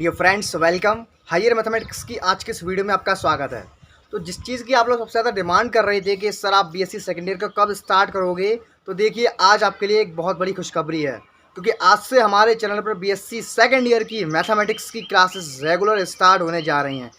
Dear friends, welcome. Higher mathematics की आज के इस वीडियो में आपका स्वागत है। तो जिस चीज़ की आप लोग सबसे ज़्यादा डिमांड कर रहे थे कि सर आप बीएससी सेकेंड ईयर का कब स्टार्ट करोगे, तो देखिए आज आपके लिए एक बहुत बड़ी खुशखबरी है, क्योंकि आज से हमारे चैनल पर बीएससी सेकेंड ईयर की मैथमेटिक्स की क्लासेस रेगुलर स्टार्ट होने जा रही हैं।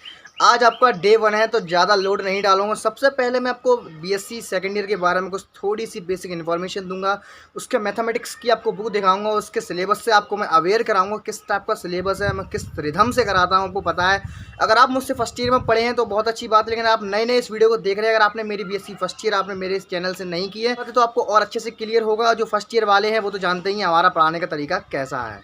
आज आपका डे वन है तो ज़्यादा लोड नहीं डालूंगा। सबसे पहले मैं आपको बीएससी सेकेंड ईयर के बारे में कुछ थोड़ी सी बेसिक इन्फॉर्मेशन दूंगा। उसके मैथमेटिक्स की आपको बुक दिखाऊंगा, उसके सिलेबस से आपको मैं अवेयर कराऊंगा किस टाइप का सिलेबस है, मैं किस रिधम से कराता हूँ आपको पता है। अगर आप मुझसे फर्स्ट ईयर में पढ़े हैं तो बहुत अच्छी बात है, लेकिन आप नए नए इस वीडियो को देख रहे हैं, अगर आपने मेरी बीएससी फर्स्ट ईयर आपने मेरे इस चैनल से नहीं की है तो आपको और अच्छे से क्लियर होगा। जो फर्स्ट ईयर वाले हैं वो तो जानते ही हैं हमारा पढ़ाने का तरीका कैसा है।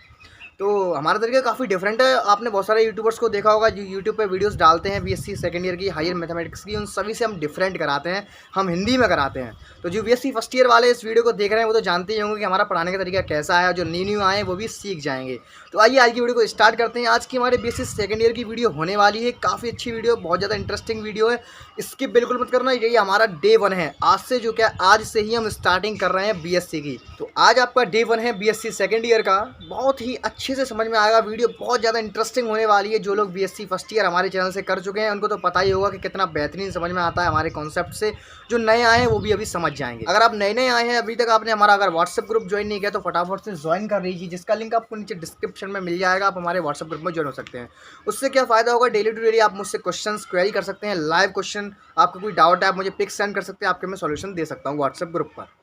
तो हमारा तरीका काफ़ी डिफरेंट है। आपने बहुत सारे यूट्यूबर्स को देखा होगा जो यूट्यूब पे वीडियोस डालते हैं बीएससी सेकंड ईयर की, हायर मैथमेटिक्स की, उन सभी से हम डिफरेंट कराते हैं, हम हिंदी में कराते हैं। तो जो बीएससी फर्स्ट ईयर वाले इस वीडियो को देख रहे हैं वो तो जानते ही होंगे कि हमारा पढ़ाने का तरीका कैसा है, जो न्यू आए वो भी सीख जाएंगे। तो आइए आज की वीडियो को स्टार्ट करते हैं। आज की हमारे बीएससी सेकंड ईयर की वीडियो होने वाली है, काफ़ी अच्छी वीडियो, बहुत ज़्यादा इंटरेस्टिंग वीडियो है, स्किप बिल्कुल मत करना। यही हमारा डे वन है, आज से जो क्या आज से ही हम स्टार्टिंग कर रहे हैं बीएससी की। तो आज आपका डे वन है बीएससी सेकंड ईयर का, बहुत ही अच्छे से समझ में आएगा। वीडियो बहुत ज़्यादा इंटरेस्टिंग होने वाली है। जो लोग बीएससी फर्स्ट ईयर हमारे चैनल से कर चुके हैं उनको तो पता ही होगा कि कितना बेहतरीन समझ में आता है हमारे कॉन्सेप्ट से। जो नए आए हैं वो भी अभी समझ जाएंगे। अगर आप नए नए आए हैं, अभी तक आपने हमारा अगर व्हाट्सएप ग्रुप ज्वाइन नहीं किया तो फटाफट से ज्वाइन कर लीजिए, जिसका लिंक आपको नीचे डिस्क्रिप्शन में मिल जाएगा। आप हमारे व्हाट्सएप ग्रुप में ज्वाइन हो सकते हैं। उससे क्या फ़ायदा होगा, डेली टू डेली आप मुझसे क्वेश्चन क्वेरी कर सकते हैं, लाइव क्वेश्चन, आपका कोई डाउट है आप मुझे पिक सेंड कर सकते हैं, आपके मैं सॉल्यूशन दे सकता हूँ व्हाट्सएप ग्रुप पर।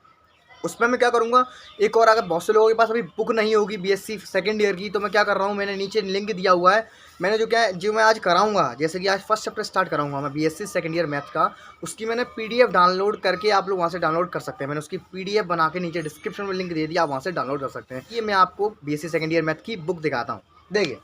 उसमें मैं क्या करूँगा, एक और, अगर बहुत से लोगों के पास अभी बुक नहीं होगी बीएससी सेकंड ईयर की, तो मैं क्या कर रहा हूँ, मैंने नीचे लिंक दिया हुआ है। मैंने जो क्या है, जो मैं आज कराऊंगा, जैसे कि आज फर्स्ट चैप्टर स्टार्ट कराऊंगा मैं बीएससी सेकंड ईयर मैथ का, उसकी मैंने पीडीएफ डाउनलोड करके आप लोग वहाँ से डाउनलोड कर सकते हैं। मैंने उसकी पीडीएफ बना के नीचे डिस्क्रिप्शन में लिंक दे दिया, आप वहाँ से डाउनलोड कर सकते हैं। ये मैं आपको बीएससी सेकंड ईयर मैथ की बुक दिखाता हूँ। देखिए,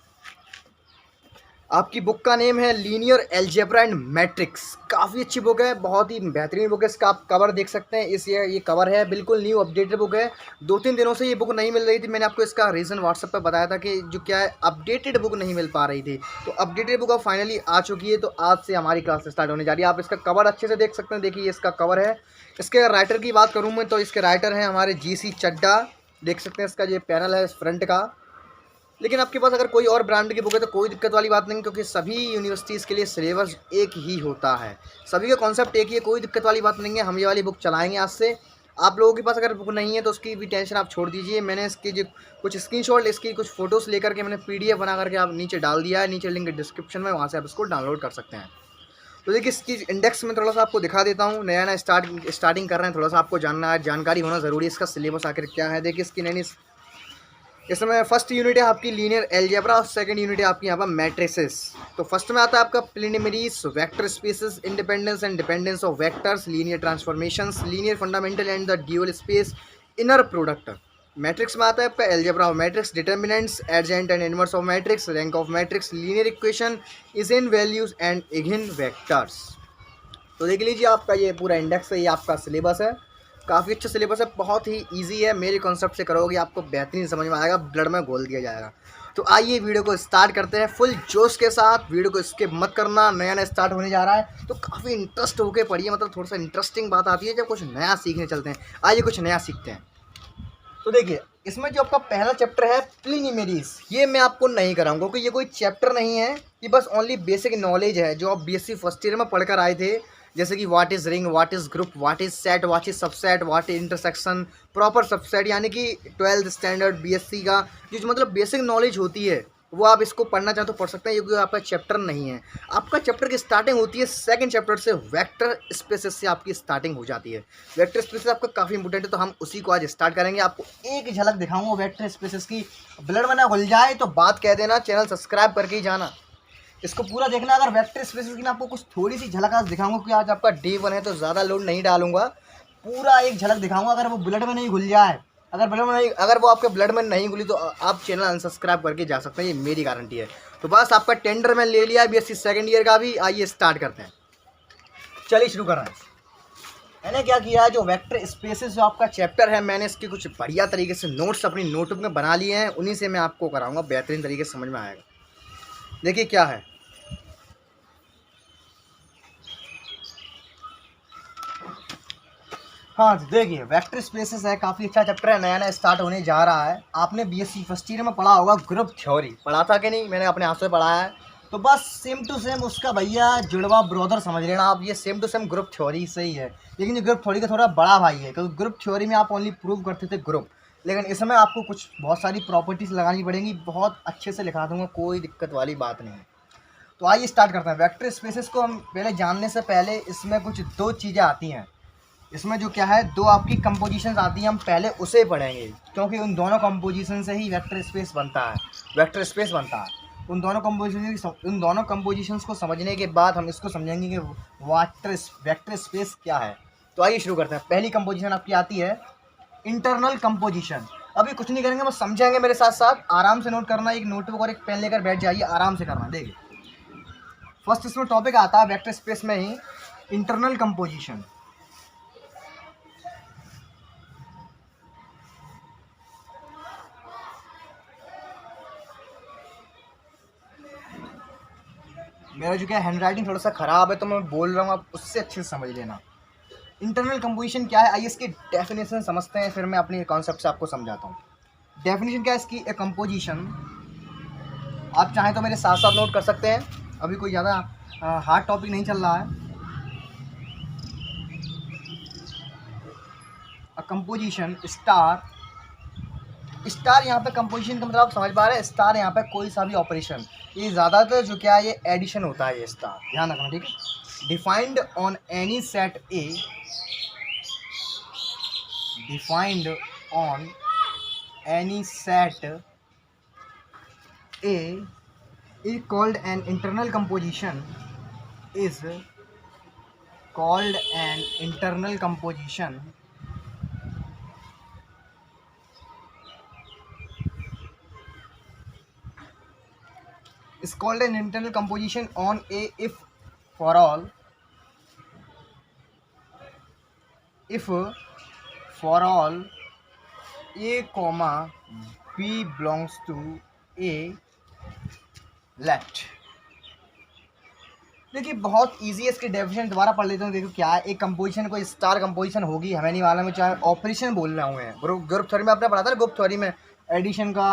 आपकी बुक का नेम है लीनियर अलजेब्रा एंड मैट्रिक्स। काफ़ी अच्छी बुक है, बहुत ही बेहतरीन बुक है। इसका आप कवर देख सकते हैं, ये कवर है, बिल्कुल न्यू अपडेटेड बुक है। 2-3 दिनों से ये बुक नहीं मिल रही थी। मैंने आपको इसका रीज़न व्हाट्सएप पे बताया था कि जो क्या है, अपडेटेड बुक नहीं मिल पा रही थी। तो अपडेटेड बुक अब फाइनली आ चुकी है, तो आज से हमारी क्लास स्टार्ट होने जा रही है। आप इसका कवर अच्छे से देख सकते हैं। देखिए, इसका कवर है। इसके राइटर की बात करूँ मैं तो इसके राइटर हैं हमारे GC चड्डा। देख सकते हैं, इसका ये पैनल है फ्रंट का। लेकिन आपके पास अगर कोई और ब्रांड की बुक है तो कोई दिक्कत वाली बात नहीं, क्योंकि सभी यूनिवर्सिटीज़ के लिए सिलेबस एक ही होता है, सभी का कॉन्सेप्ट एक ही है, कोई दिक्कत वाली बात नहीं है। हम ये वाली बुक चलाएंगे आज से। आप लोगों के पास अगर बुक नहीं है तो उसकी भी टेंशन आप छोड़ दीजिए। मैंने इसकी जो कुछ स्क्रीनशॉट, इसकी कुछ फ़ोटोज़ लेकर के मैंने PDF बना करके आप नीचे डाल दिया है। नीचे लिंक डिस्क्रिप्शन में, वहाँ से आप इसको डाउनलोड कर सकते हैं। तो देखिए, इसकी इंडेक्स में थोड़ा सा आपको दिखा देता हूँ। नया नया स्टार्टिंग कर रहे हैं, थोड़ा सा आपको जानकारी होना ज़रूरी है। इसका सिलेबस आखिर क्या है, देखिए इसकी नई, इसमें फर्स्ट यूनिट है आपकी लीनियर अलजेब्रा और सेकंड यूनिट है आपकी यहाँ पर मैट्रिसेस। तो फर्स्ट में आता है आपका preliminaries, vector spaces, independence and dependence of vectors, linear transformations, linear fundamental and the dual space, inner product. Matrix में आता है आपका algebra of matrix, determinants, adjoint and inverse of matrix, rank of matrix, linear equation, eigen values and eigen vectors. तो देख लीजिए, आपका ये पूरा इंडेक्स है, ये आपका सिलेबस है। काफ़ी अच्छा सिलेबस है, बहुत ही इजी है। मेरे कॉन्सेप्ट से करोगे आपको बेहतरीन समझ में आएगा, ब्लड में घोल दिया जाएगा। तो आइए वीडियो को स्टार्ट करते हैं फुल जोश के साथ। वीडियो को स्किप मत करना, नया नया स्टार्ट होने जा रहा है तो काफ़ी इंटरेस्ट होके पढ़िए। मतलब थोड़ा सा इंटरेस्टिंग बात आती है जब कुछ नया सीखने चलते हैं। आइए कुछ नया सीखते हैं। तो देखिए, इसमें जो आपका पहला चैप्टर है प्रिलिमिनरीज, ये मैं आपको नहीं कराऊंगा, क्योंकि ये कोई चैप्टर नहीं है, ये बस ओनली बेसिक नॉलेज है जो आप बीएससी फर्स्ट ईयर में पढ़कर आए थे। जैसे कि what is ring, what is group, what is set, what is subset, what is intersection, proper subset, यानी कि 12th स्टैंडर्ड बीएससी का जो मतलब बेसिक नॉलेज होती है, वो आप इसको पढ़ना चाहें तो पढ़ सकते हैं। ये कोई आपका चैप्टर नहीं है। आपका चैप्टर की स्टार्टिंग होती है सेकंड चैप्टर से, वेक्टर स्पेसेस से आपकी स्टार्टिंग हो जाती है। वेक्टर स्पेसेस आपका काफ़ी इंपॉर्टेंट है, तो हम उसी को आज स्टार्ट करेंगे। आपको एक झलक दिखाऊंगा वेक्टर स्पेसेस की, ब्लड में ना घुल जाए तो बात कह देना, चैनल सब्सक्राइब करके ही जाना, इसको पूरा देखना। अगर वेक्टर स्पेसेस की ना आपको कुछ थोड़ी सी झलक आज दिखाऊंगा, क्योंकि आज आपका डे वन है तो ज़्यादा लोड नहीं डालूंगा, पूरा एक झलक दिखाऊंगा। अगर वो ब्लड में नहीं घुल जाए, अगर वो आपके ब्लड में नहीं घुली तो आप चैनल अनसब्सक्राइब करके जा सकते हैं, ये मेरी गारंटी है। तो बस आपका टेंडर मैं ले लिया बीएससी सेकंड ईयर का भी। आइए स्टार्ट करते हैं, चलिए शुरू कर रहे हैं। मैंने क्या किया है, जो वेक्टर स्पेसेस जो आपका चैप्टर है, मैंने इसके कुछ बढ़िया तरीके से नोट्स अपनी नोटबुक में बना लिए हैं, उन्हीं से मैं आपको कराऊंगा, बेहतरीन तरीके से समझ में आएगा। देखिए क्या है, हाँ जी, देखिए वेक्टर स्पेसेस है, काफ़ी अच्छा चैप्टर है, नया नया स्टार्ट होने जा रहा है। आपने बीएससी फर्स्ट ईयर में पढ़ा होगा ग्रुप थ्योरी, पढ़ा था कि नहीं? मैंने अपने हाथ से पढ़ा है। तो बस सेम टू सेम उसका भैया जुड़वा ब्रदर समझ लेना आप, ये same to same group theory से ही है। लेकिन ये ग्रुप थ्योरी का थोड़ा बड़ा भाई है, क्योंकि ग्रुप थ्योरी में आप ओनली प्रूव करते थे ग्रुप, लेकिन इसमें आपको कुछ बहुत सारी प्रॉपर्टीज़ लगानी पड़ेंगी। बहुत अच्छे से लिखा दूंगा, कोई दिक्कत वाली बात नहीं है। तो आइए स्टार्ट करते हैं। वेक्टर स्पेसेस को हम पहले जानने से पहले इसमें कुछ दो चीज़ें आती हैं। इसमें जो क्या है, दो आपकी कंपोजिशंस आती हैं, हम पहले उसे पढ़ेंगे, क्योंकि उन दोनों कंपोजिशन से ही वेक्टर स्पेस बनता है, वेक्टर स्पेस बनता है। उन दोनों कंपोजिशंस को समझने के बाद हम इसको समझेंगे कि वेक्टर स्पेस क्या है। तो आइए शुरू करते हैं। पहली कंपोजिशन आपकी आती है इंटरनल कंपोजिशन। अभी कुछ नहीं करेंगे, बस समझेंगे मेरे साथ साथ, आराम से नोट करना। एक नोटबुक और एक पेन लेकर बैठ जाइए, आराम से करना। देखिए फर्स्ट इसमें टॉपिक आता है वेक्टर स्पेस में ही इंटरनल कंपोजिशन। मेरा जो क्या हैंड राइटिंग थोड़ा सा ख़राब है, तो मैं बोल रहा हूँ, आप उससे अच्छे से समझ लेना। इंटरनल कंपोजिशन क्या है, आइए इसकी डेफिनेशन समझते हैं, फिर मैं अपने कॉन्सेप्ट से आपको समझाता हूँ। डेफिनेशन क्या है इसकी? ए कंपोजिशन, आप चाहें तो मेरे साथ साथ नोट कर सकते हैं, अभी कोई ज़्यादा हार्ड टॉपिक नहीं चल रहा है। अ कंपोजिशन स्टार, स्टार यहाँ पे कंपोजिशन का मतलब आप समझ पा रहे हैं। स्टार यहाँ पे कोई सा भी ऑपरेशन, ये ज़्यादातर जो क्या है ये एडिशन होता है, ये स्टार ध्यान रखना, ठीक है। Defined on any set A, defined on any set A is called an internal composition, is called an internal composition is called an internal composition on a if for all a comma b belongs to a, let. देखिए बहुत easy है, इसकी definition दोबारा पढ़ लेते हैं। देखो क्या है, एक कंपोजिशन कोई स्टार कंपोजिशन होगी, हमें नहीं मालूम है, चाहे ऑपरेशन बोल रहे हुए हैं। ग्रुप थ्योरी में आपने पढ़ा था ना, ग्रुप थ्योरी में एडिशन का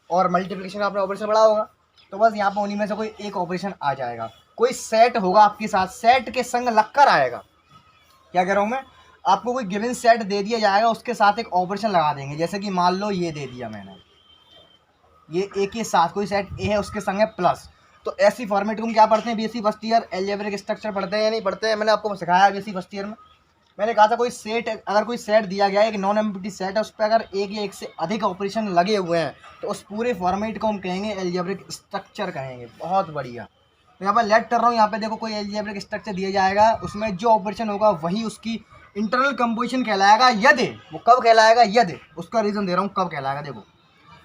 और मल्टीप्लिकेशन का आपने ऑपरेशन पढ़ा होगा। तो बस यहाँ पर उन्हीं में से कोई एक ऑपरेशन आ जाएगा, कोई सेट होगा आपके साथ, सेट के संग लगकर आएगा। क्या कह रहा हूँ मैं, आपको कोई गिवन सेट दे दिया जाएगा, उसके साथ एक ऑपरेशन लगा देंगे। जैसे कि मान लो ये दे दिया मैंने, ये ए के साथ कोई सेट ए है, उसके संग है प्लस। तो ऐसी फॉर्मेट को हम क्या पढ़ते हैं BSc first year, algebraic structure पढ़ते हैं या नहीं पढ़ते हैं? मैंने आपको सिखाया बीएससी फर्स्ट ईयर में। मैंने कहा था कोई सेट, अगर कोई सेट दिया गया है, एक नॉन एम्प्टी सेट है, उस पर अगर एक या एक से अधिक ऑपरेशन लगे हुए हैं, तो उस पूरे फॉर्मेट को हम कहेंगे अलजेब्रिक स्ट्रक्चर कहेंगे। बहुत बढ़िया। तो यहाँ पर लेट कर रहा हूँ, यहाँ पे देखो कोई अलजेब्रिक स्ट्रक्चर दिया जाएगा, उसमें जो ऑपरेशन होगा वही उसकी इंटरनल कंपोजिशन कहलाएगा। यदि वो कब कहलाएगा, यदि उसका रीज़न दे रहा हूँ कब कहलाएगा। देखो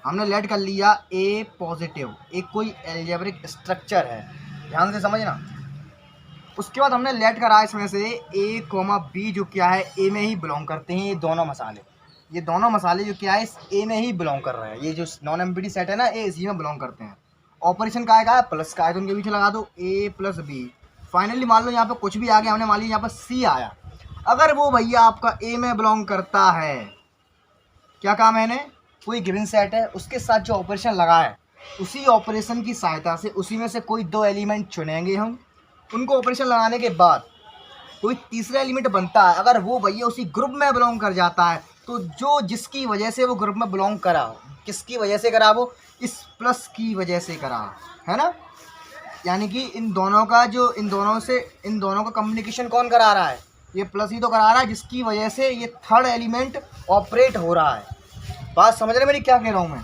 हमने लेट कर लिया ए पॉजिटिव, एक कोई अलजेब्रिक स्ट्रक्चर है, ध्यान से समझना। उसके बाद हमने लेट करा इसमें से ए कोमा बी जो क्या है ए में ही बिलोंग करते हैं। ये दोनों मसाले जो क्या है इस ए में ही बिलोंग कर रहे हैं। ये जो नॉन एम्प्टी सेट है ना, ए इसी में बिलोंग करते हैं। ऑपरेशन का आएगा प्लस का है, तो उनके पीछे लगा दो ए प्लस बी। फाइनली मान लो यहाँ पे कुछ भी आ गया, हमने मान लिया यहाँ पर सी आया। अगर वो भैया आपका ए में बिलोंग करता है, क्या कहा मैंने, कोई गिवन सेट है, उसके साथ जो ऑपरेशन लगा है, उसी ऑपरेशन की सहायता से उसी में से कोई दो एलिमेंट चुनेंगे हम। उनको ऑपरेशन लगाने के बाद कोई तीसरा एलिमेंट बनता है, अगर वो भैया उसी ग्रुप में बिलोंग कर जाता है, तो जो जिसकी वजह से वो ग्रुप में बिलोंग करा, किसकी वजह से करा, वो इस प्लस की वजह से करा, है ना। यानी कि इन दोनों का कम्युनिकेशन कौन करा रहा है, ये प्लस ही तो करा रहा है, जिसकी वजह से ये थर्ड एलिमेंट ऑपरेट हो रहा है। बात समझ रहे मेरी क्या कह रहा हूँ मैं?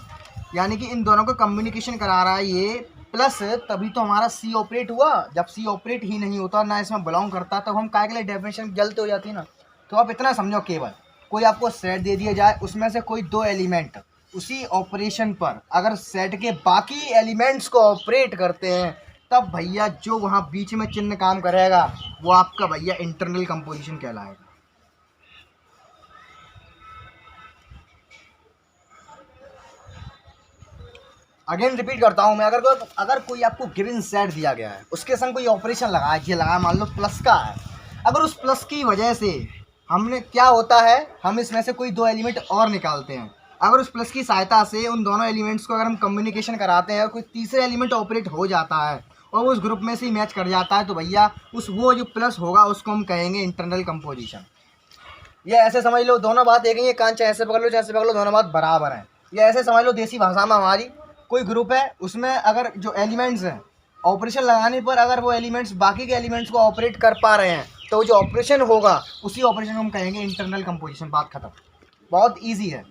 यानी कि इन दोनों का कम्युनिकेशन करा रहा है ये प्लस, तभी तो हमारा सी ऑपरेट हुआ। जब सी ऑपरेट ही नहीं होता, ना इसमें बिलोंग करता, तब हम काय के लिए डेफिनेशन गलत हो जाती ना। तो आप इतना समझो, केवल कोई आपको सेट दे दिया जाए, उसमें से कोई दो एलिमेंट उसी ऑपरेशन पर अगर सेट के बाकी एलिमेंट्स को ऑपरेट करते हैं, तब भैया जो वहाँ बीच में चिन्ह काम करेगा वो आपका भैया इंटरनल कंपोजिशन कहलाएगा। अगेन रिपीट करता हूँ मैं, अगर कोई आपको गिवन सेट दिया गया है, उसके संग कोई ऑपरेशन लगा है, ये लगा मान लो प्लस का है, अगर उस प्लस की वजह से हमने क्या होता है, हम इसमें से कोई 2 एलिमेंट और निकालते हैं। अगर उस प्लस की सहायता से उन दोनों एलिमेंट्स को अगर हम कम्युनिकेशन कराते हैं और कोई तीसरा एलिमेंट ऑपरेट हो जाता है और वो उस ग्रुप में से ही मैच कर जाता है, तो भैया वो जो प्लस होगा उसको हम कहेंगे इंटरनल कंपोजिशन। ये ऐसे समझ लो, दोनों बात एक ही है, कान चाहे ऐसे पकड़ लो चाहे ऐसे पकड़ लो, दोनों बात बराबर हैं। ये ऐसे समझ लो, देसी भाषा में हमारी कोई ग्रुप है, उसमें अगर जो एलिमेंट्स हैं ऑपरेशन लगाने पर अगर वो एलिमेंट्स बाकी के एलिमेंट्स को ऑपरेट कर पा रहे हैं, तो जो ऑपरेशन होगा उसी ऑपरेशन को हम कहेंगे इंटरनल कंपोजिशन। बात खत्म, बहुत ईजी है।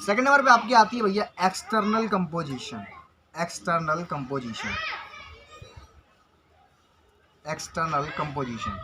सेकंड नंबर पे आपकी आती है भैया external composition. External composition, external composition.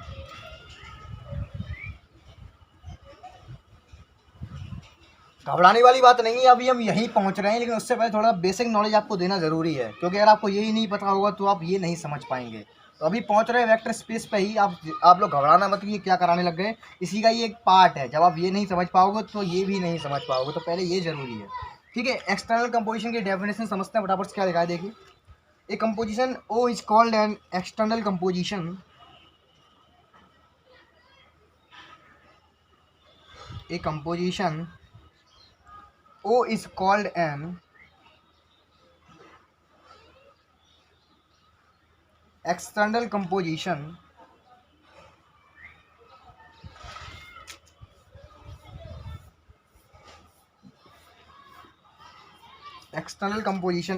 घबराने वाली बात नहीं है, अभी हम यहीं पहुंच रहे हैं, लेकिन उससे पहले थोड़ा बेसिक नॉलेज आपको देना ज़रूरी है, क्योंकि अगर आपको यही नहीं पता होगा तो आप ये नहीं समझ पाएंगे। तो अभी पहुंच रहे हैं वेक्टर स्पेस पे ही। आप लोग घबराना मत कि ये क्या कराने लग गए, इसी का ये एक पार्ट है। जब आप ये नहीं समझ पाओगे तो ये भी नहीं समझ पाओगे, तो पहले ये ज़रूरी है, ठीक है। एक्सटर्नल कंपोजिशन की डेफिनेशन समझते हैं फटाफट से। क्या दिखाई देखिए, A composition O is called an external composition. A composition O is called an external composition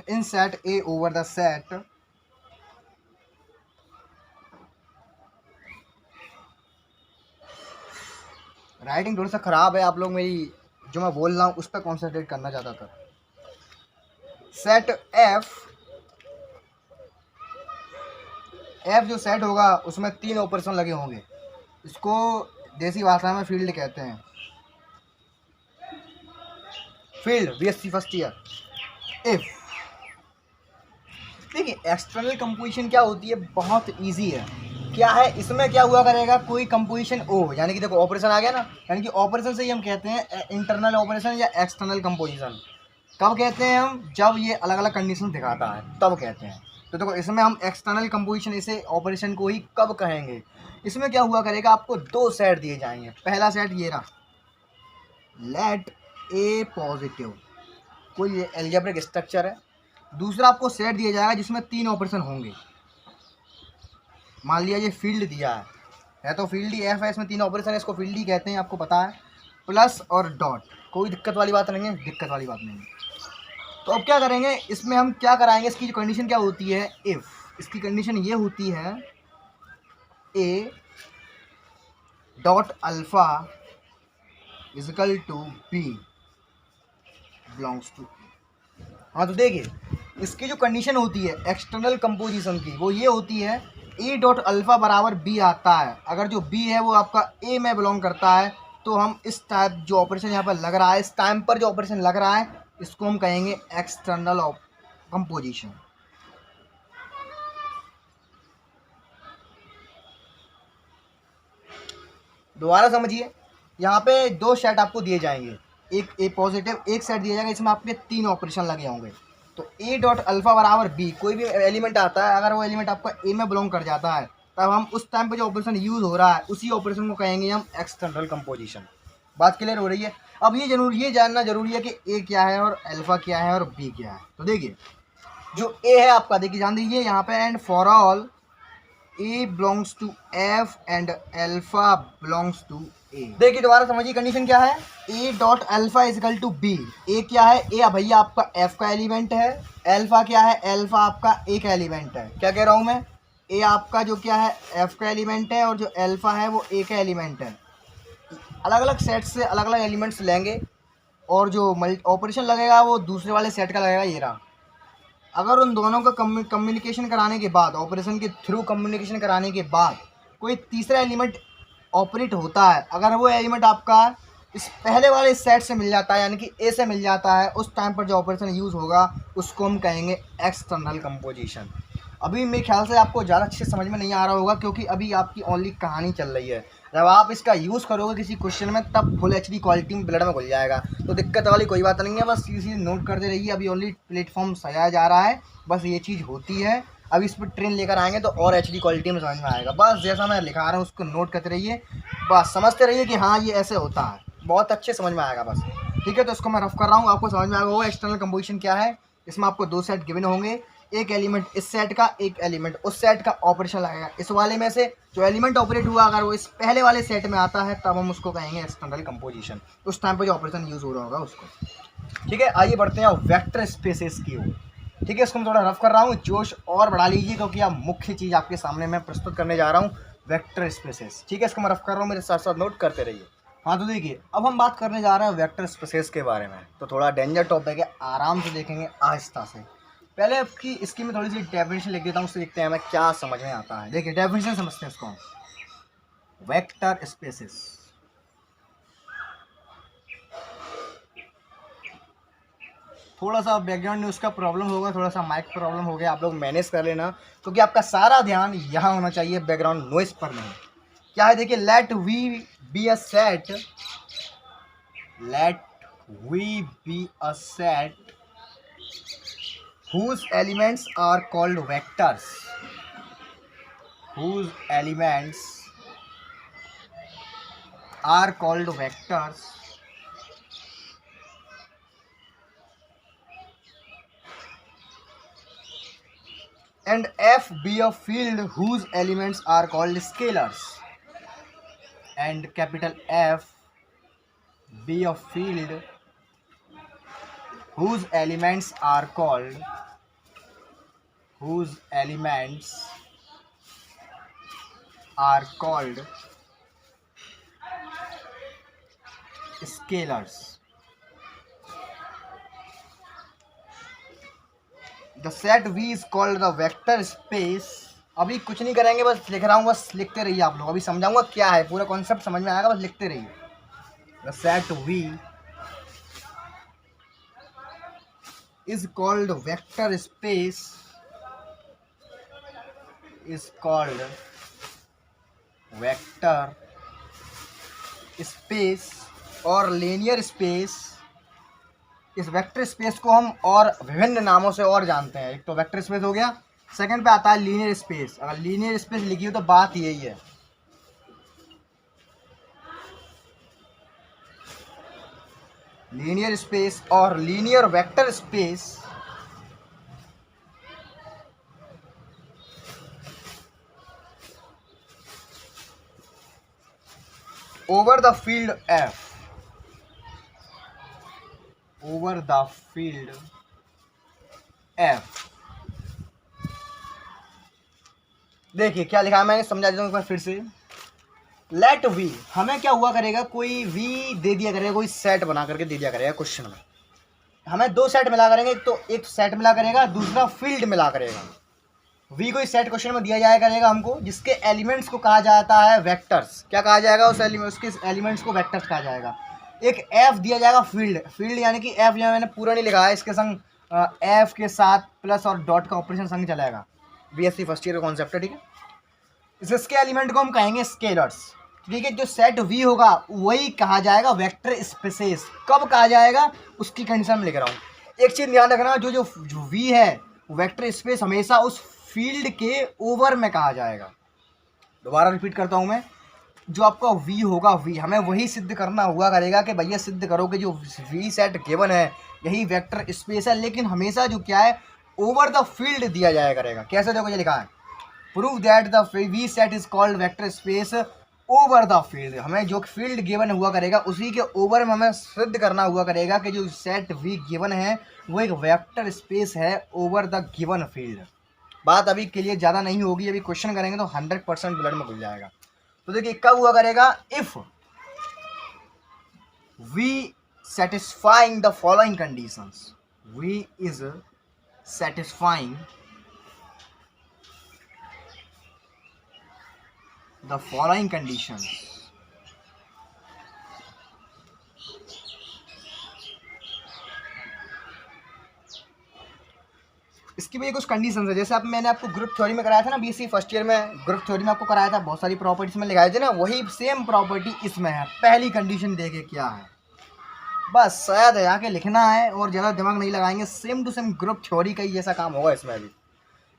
in set A over the set writing थोड़ा सा ख़राब है, आप लोग मेरी जो मैं बोल रहा हूँ उस पर कॉन्सेंट्रेट करना चाहता था। सेट एफ जो सेट होगा उसमें 3 ऑपरेशन लगे होंगे, इसको देसी भाषा में फील्ड कहते हैं। Field BSc first year. If देखिए एक्सटर्नल कंपोजिशन क्या होती है, बहुत इजी है। क्या है इसमें, क्या हुआ करेगा, कोई कंपोजिशन ओ, यानी कि देखो ऑपरेशन आ गया ना, यानी कि ऑपरेशन से ही हम कहते हैं इंटरनल ऑपरेशन या एक्सटर्नल कंपोजिशन। कब कहते हैं हम, जब ये अलग अलग कंडीशन दिखाता है तब कहते हैं। तो देखो इसमें हम एक्सटर्नल कंपोजिशन इसे ऑपरेशन को ही कब कहेंगे। इसमें क्या हुआ करेगा, आपको 2 सेट दिए जाएंगे। पहला सेट ये रहा, लेट ए पॉजिटिव, कोई एल्जेब्रिक स्ट्रक्चर है। दूसरा आपको सेट दिया जाएगा जिसमें 3 ऑपरेशन होंगे। मान लिया ये फील्ड दिया है तो फील्ड ही एफ है, इसमें 3 ऑपरेशन है, इसको फील्ड ही कहते हैं, आपको पता है। प्लस और डॉट, कोई दिक्कत वाली बात नहीं है, दिक्कत वाली बात नहीं है। तो अब क्या करेंगे, इसमें हम क्या कराएंगे, इसकी जो कंडीशन क्या होती है, इफ़, इसकी कंडीशन ये होती है ए dot alpha is equal to b belongs to. हाँ तो देखिए इसकी जो कंडीशन होती है एक्सटर्नल कंपोजिशन की, वो ये होती है ए डॉट अल्फ़ा बराबर बी आता है। अगर जो बी है वो आपका ए में बिलोंग करता है, तो हम इस टाइप जो ऑपरेशन यहाँ पर लग रहा है, इस टाइम पर जो ऑपरेशन लग रहा है, इसको हम कहेंगे एक्सटर्नल कंपोजिशन। दोबारा समझिए, यहाँ पे 2 सेट आपको दिए जाएंगे, एक ए पॉजिटिव एक सेट दिया जाएगा, इसमें आपके 3 ऑपरेशन लगे होंगे। तो ए डॉट अल्फ़ा बराबर बी, कोई भी एलिमेंट आता है, अगर वो एलिमेंट आपका ए में बिलोंग कर जाता है, तब हम उस टाइम पे जो ऑपरेशन यूज़ हो रहा है उसी ऑपरेशन को कहेंगे हम एक्सटर्नल कंपोजिशन। बात क्लियर हो रही है। अब ये जानना जरूरी है कि ए क्या है और अल्फ़ा क्या है और बी क्या है। तो देखिए जो ए है आपका, देखिए जान दीजिए यहाँ पे, and for all A belongs to F and alpha belongs to A. देखिए दोबारा समझिए कंडीशन क्या है, ए dot alpha is equal to B. A क्या है, ए भैया आपका एफ का एलिमेंट है। अल्फ़ा क्या है, अल्फ़ा आपका ए का एलिमेंट है। क्या कह रहा हूँ मैं, ए आपका जो क्या है एफ का एलिमेंट है और जो अल्फ़ा है वो ए का एलिमेंट है। अलग अलग सेट से अलग अलग एलिमेंट्स लेंगे और जो ऑपरेशन लगेगा वो दूसरे वाले सेट का लगेगा, ये रहा। अगर उन दोनों का कम्युनिकेशन कराने के बाद, ऑपरेशन के थ्रू कम्युनिकेशन कराने के बाद कोई तीसरा एलिमेंट ऑपरेट होता है, अगर वो एलिमेंट आपका इस पहले वाले सेट से मिल जाता है, यानी कि ए से मिल जाता है, उस टाइम पर जो ऑपरेशन यूज़ होगा उसको हम कहेंगे एक्सटर्नल कंपोजिशन। अभी मेरे ख्याल से आपको ज़्यादा अच्छे से समझ में नहीं आ रहा होगा, क्योंकि अभी आपकी ओनली कहानी चल रही है। जब आप इसका यूज़ करोगे किसी क्वेश्चन में, तब फुल एचडी क्वालिटी में ब्लड में घुल जाएगा। तो दिक्कत वाली कोई बात नहीं है, बस सीधी नोट करते रहिए। अभी ओनली प्लेटफॉर्म सजाया जा रहा है, बस ये चीज़ होती है। अभी इस पर ट्रेन लेकर आएंगे तो और एचडी क्वालिटी में समझ में आएगा। बस जैसा मैं लिखा रहा हूँ उसको नोट करते रहिए। बस समझते रहिए कि हाँ ये ऐसे होता है, बहुत अच्छे समझ में आएगा बस। ठीक है, तो इसको मैं रफ कर रहा हूँ, आपको समझ में आएगा। वो एक्सटर्नल कंपोजिशन क्या है, इसमें आपको दो सेट गिवन होंगे, एक एलिमेंट इस सेट का, एक एलिमेंट उस सेट का ऑपरेशन लगेगा। इस वाले में से जो एलिमेंट ऑपरेट हुआ अगर वो इस पहले वाले सेट में आता है तब हम उसको कहेंगे एक्सटर्नल कंपोजिशन, उस टाइम पर जो ऑपरेशन यूज़ हो रहा होगा उसको। ठीक है, आइए बढ़ते हैं वेक्टर स्पेसेस की ओर। ठीक है, इसको मैं थोड़ा रफ कर रहा हूँ, जोश और बढ़ा लीजिए क्योंकि अब मुख्य चीज़ आपके सामने मैं प्रस्तुत करने जा रहा हूँ, वेक्टर स्पेसेस। ठीक है, इसको मैं रफ कर रहा हूँ, मेरे साथ साथ नोट करते रहिए। हाँ तो देखिए, अब हम बात करने जा रहे हैं वेक्टर स्पेसेस के बारे में, तो थोड़ा डेंजर टॉपिक है, आराम से देखेंगे आहिस्ता से। पहले आपकी इसकी मैं थोड़ी सी डेफिनेशन लिख देता हूँ, उससे देखते हैं हमें क्या समझ में आता है। देखिए डेफिनेशन समझते हैं इसको, वेक्टर स्पेसेस। थोड़ा सा बैकग्राउंड न्यूज़ का प्रॉब्लम होगा, थोड़ा सा माइक प्रॉब्लम हो गया, आप लोग मैनेज कर लेना क्योंकि आपका सारा ध्यान यहाँ होना चाहिए, बैकग्राउंड नॉइस पर नहीं। क्या है देखिए, let V be a set, let V be a set whose elements are called vectors, whose elements are called vectors, and F be a field whose elements are called scalars, and capital F be a field whose elements are called scalars. The set V is called the vector space. अभी कुछ नहीं करेंगे, बस लिख रहा हूँ, बस लिखते रहिए आप लोग, अभी समझाऊंगा क्या है, पूरा कॉन्सेप्ट समझ में आएगा, बस लिखते रहिए। The set V is called vector space, is called vector space और लीनियर स्पेस। इस वेक्टर स्पेस को हम और विभिन्न नामों से और जानते हैं। एक तो वेक्टर स्पेस हो गया, सेकंड पे आता है लीनियर स्पेस। अगर लीनियर स्पेस लिखी हो तो बात यही है, लीनियर स्पेस और linear vector space over the field F, over the field F। देखिए क्या लिखा है, मैंने समझा देता हूँ एक बार फिर से। लेट वी, हमें क्या हुआ करेगा, कोई वी दे दिया करेगा, कोई सेट बना करके दे दिया करेगा क्वेश्चन में। हमें दो सेट मिला करेंगे, तो एक सेट मिला करेगा, दूसरा फील्ड मिला करेगा। वी कोई सेट क्वेश्चन में दिया जाया करेगा हमको, जिसके एलिमेंट्स को कहा जाता है वेक्टर्स। क्या कहा जाएगा, उस उसके एलिमेंट्स को वेक्टर्स कहा जाएगा। एक एफ दिया जाएगा फील्ड, फील्ड यानी कि एफ यहाँ मैंने पूरा नहीं लिखा है, इसके संग एफ के साथ प्लस और डॉट का ऑपरेशन संग चलेगा, बीएससी फर्स्ट ईयर का कॉन्सेप्ट है। ठीक है, इसके एलिमेंट को हम कहेंगे स्केलर्स। ठीक है, जो सेट वी होगा वही कहा जाएगा वेक्टर स्पेसेस। कब कहा जाएगा उसकी कंडीशन में लिख रहा हूँ। एक चीज़ ध्यान रखना, जो वी है वेक्टर स्पेस हमेशा उस फील्ड के ओवर में कहा जाएगा। दोबारा रिपीट करता हूं मैं, जो आपका वी होगा, वी हमें वही सिद्ध करना हुआ करेगा कि भैया सिद्ध करो कि जो वी सेट गिवन है यही वेक्टर स्पेस है, लेकिन हमेशा जो क्या है ओवर द फील्ड दिया जाया करेगा। कैसे देखो ये लिखा है, prove that the V set is called vector space over the field. हमें जो फील्ड गिवन हुआ करेगा उसी के ओवर में हमें सिद्ध करना हुआ करेगा कि जो सेट वी गिवन है वो एक वेक्टर स्पेस है ओवर द गिवन फील्ड। बात अभी के लिए ज़्यादा नहीं होगी, अभी क्वेश्चन करेंगे तो 100% ब्लड में घुल जाएगा। तो देखिए कब हुआ करेगा, if V satisfying the following conditions, V is satisfying the following conditions. इसकी भी कुछ कंडीशन है, जैसे आप मैंने आपको ग्रुप थ्योरी में कराया था ना, बीएससी फर्स्ट ईयर में ग्रुप थ्योरी में आपको कराया था, बहुत सारी प्रॉपर्टीज में लिखाए थे ना, वही सेम प्रॉपर्टी इसमें है। पहली कंडीशन देखिए क्या है, बस शायद यहाँ के लिखना है और ज़्यादा दिमाग नहीं लगाएंगे, same to same group theory का ही जैसा काम होगा इसमें भी।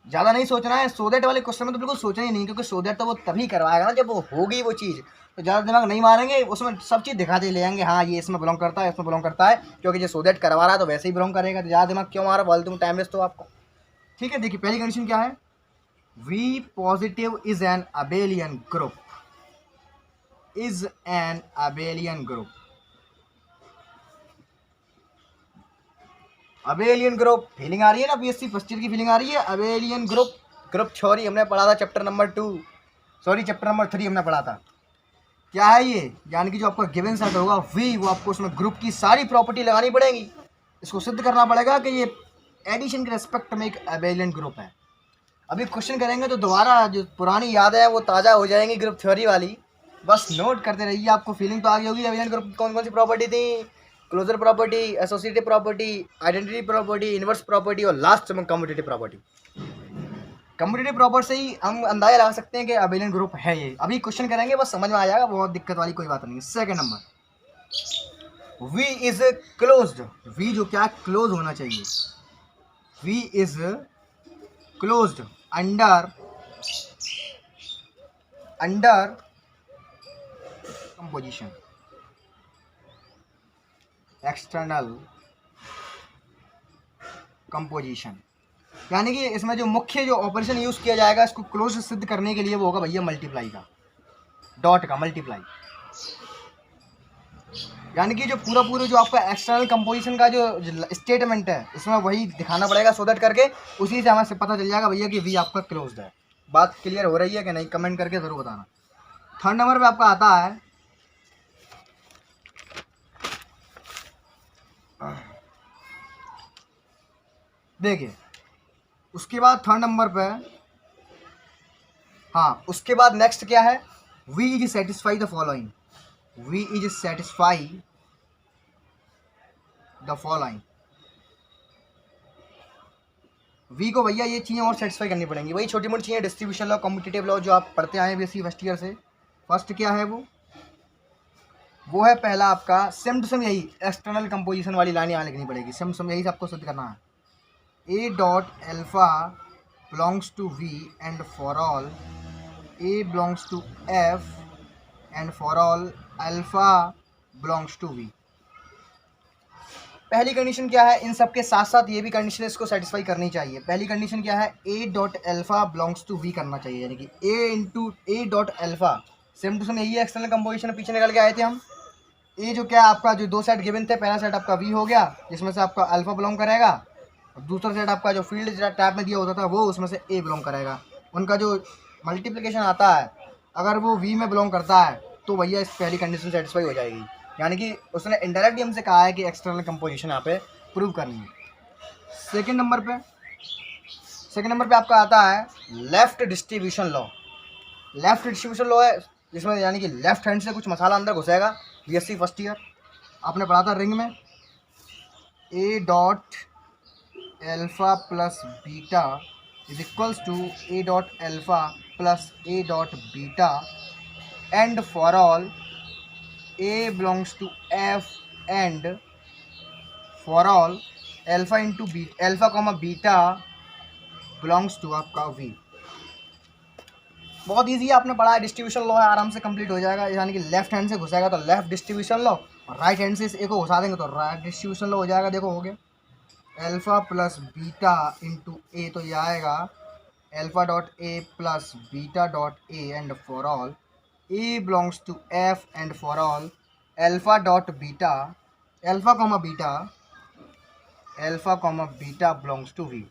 ज़्यादा नहीं सोचना है। सो दैट वाले क्वेश्चन में तो बिल्कुल सोचना ही नहीं, क्योंकि सो दैट तो वो तभी करवाएगा ना जब वो होगी वो चीज़। तो ज़्यादा दिमाग नहीं मारेंगे, उसमें सब चीज़ दिखाते ले जाएंगे, हाँ ये इसमें बिलोंग करता है, इसमें बिलोंग करता है, क्योंकि जो सो दैट करवा रहा है तो वैसे ही बिलोंग करेगा। तो ज़्यादा दिमाग क्यों मारा, फालतू में टाइम वेस्ट हो आपको। ठीक है, देखिए पहली कंडीशन क्या है, V positive is an abelian group, is an abelian group. Abelian group feeling आ रही है ना, बीएससी फर्स्ट ईयर की फीलिंग आ रही है। अबेलियन ग्रुप, ग्रुप थ्योरी हमने पढ़ा था chapter number 2, sorry chapter number 3 हमने पढ़ा था। क्या है ये, यानी कि जो आपका गिवन सेट होगा वी, वो आपको उसमें ग्रुप की सारी प्रॉपर्टी लगानी पड़ेगी। इसको सिद्ध करना पड़ेगा कि ये एडिशन के रेस्पेक्ट में एक अबेलियन ग्रुप है। अभी क्वेश्चन करेंगे तो दोबारा जो पुरानी याद है वो ताज़ा हो जाएंगी ग्रुप थ्योरी वाली। बस नोट करते रहिए, आपको फीलिंग तो आ गई होगी अबेलियन ग्रुप की कौन कौन सी प्रॉपर्टी थी। Closure property, associative property, identity property, inverse property और लास्ट में कम्यूटेटिव प्रॉपर्टी। कम्यूटेटिव प्रॉपर्टी से ही हम अंदाजा लगा सकते हैं कि अबेलियन ग्रुप है ये। अभी क्वेश्चन करेंगे बस समझ में आ जाएगा, बहुत दिक्कत वाली कोई बात नहीं। Second number, V is closed. V जो क्या क्लोज होना चाहिए, V is closed under composition, external composition. यानी कि इसमें जो मुख्य जो ऑपरेशन यूज़ किया जाएगा इसको क्लोज सिद्ध करने के लिए वो होगा भैया मल्टीप्लाई का, डॉट का मल्टीप्लाई। यानी कि जो पूरा जो आपका एक्सटर्नल कंपोजिशन का जो स्टेटमेंट है इसमें वही दिखाना पड़ेगा सो दैट करके, उसी से हमें पता चल जाएगा भैया कि वी आपका क्लोज्ड है। बात क्लियर हो रही है कि नहीं, कमेंट करके ज़रूर बताना। थर्ड नंबर पे आपका आता है, देखिए उसके बाद थर्ड नंबर पे, हाँ उसके बाद नेक्स्ट क्या है, V is satisfy the following, V is satisfy the following. V को भैया ये चीज़ें और सेटिस्फाई करनी पड़ेंगी, वही छोटी मोटी चीज़ें, डिस्ट्रीब्यूशन लॉ, कम्यूटेटिव लॉ जो आप पढ़ते आए बीएससी फर्स्ट ईयर से। फर्स्ट क्या है वो है पहला आपका सेम टू सेम, यही एक्सटर्नल कंपोजिशन वाली लाइन यहाँ लिखनी पड़ेगी, सेम टू सेम यही से आपको सिद्ध करना है। ए dot alpha belongs to V and for all A belongs to F and for all alpha belongs to V. पहली कंडीशन क्या है, इन सब के साथ साथ ये भी कंडीशन इसको सेटिस्फाई करनी चाहिए। पहली कंडीशन क्या है, ए dot alpha belongs to V करना चाहिए, यानी कि A into A dot alpha same to same यही एक्सटर्नल कंपोजिशन पीछे निकल के आए थे हम। ए जो क्या आपका जो दो सेट गिवन थे, पहला सेट आपका वी हो गया जिसमें से आपका अल्फा बिलोंग करेगा, और दूसरा सेट आपका जो फील्ड टैब में दिया होता था वो उसमें से ए बिलोंग करेगा। उनका जो मल्टीप्लिकेशन आता है अगर वो वी में बिलोंग करता है तो भैया इस पहली कंडीशन सेटिस्फाई हो जाएगी। यानी कि उसने इनडायरेक्टली हमसे कहा है कि एक्सटर्नल कंपोजिशन यहाँ पे प्रूव करनी है। सेकंड नंबर पे आपका आता है left distribution law. Left distribution law है जिसमें यानी कि लेफ्ट हैंड से कुछ मसाला अंदर घुसेगा। बीएससी फर्स्ट ईयर आपने पढ़ा था रिंग में, a dot alpha plus beta is equals to a dot alpha plus a dot beta and for all A belongs to F and for all alpha into beta, alpha comma beta belongs to आपका V. बहुत easy है, आपने पढ़ा है, distribution law है, आराम से complete हो जाएगा। यानी कि लेफ्ट हैंड से घुसेगा तो लेफ्ट डिस्ट्रीब्यूशन लॉ, और राइट हैंड से इस ए को घुसा देंगे तो राइट डिस्ट्रीब्यूशन लॉ हो जाएगा। देखो हो गया alpha plus beta into a, तो ये आएगा alpha dot A plus beta dot a and for all A belongs to F and for all alpha dot beta, alpha comma beta belongs to V.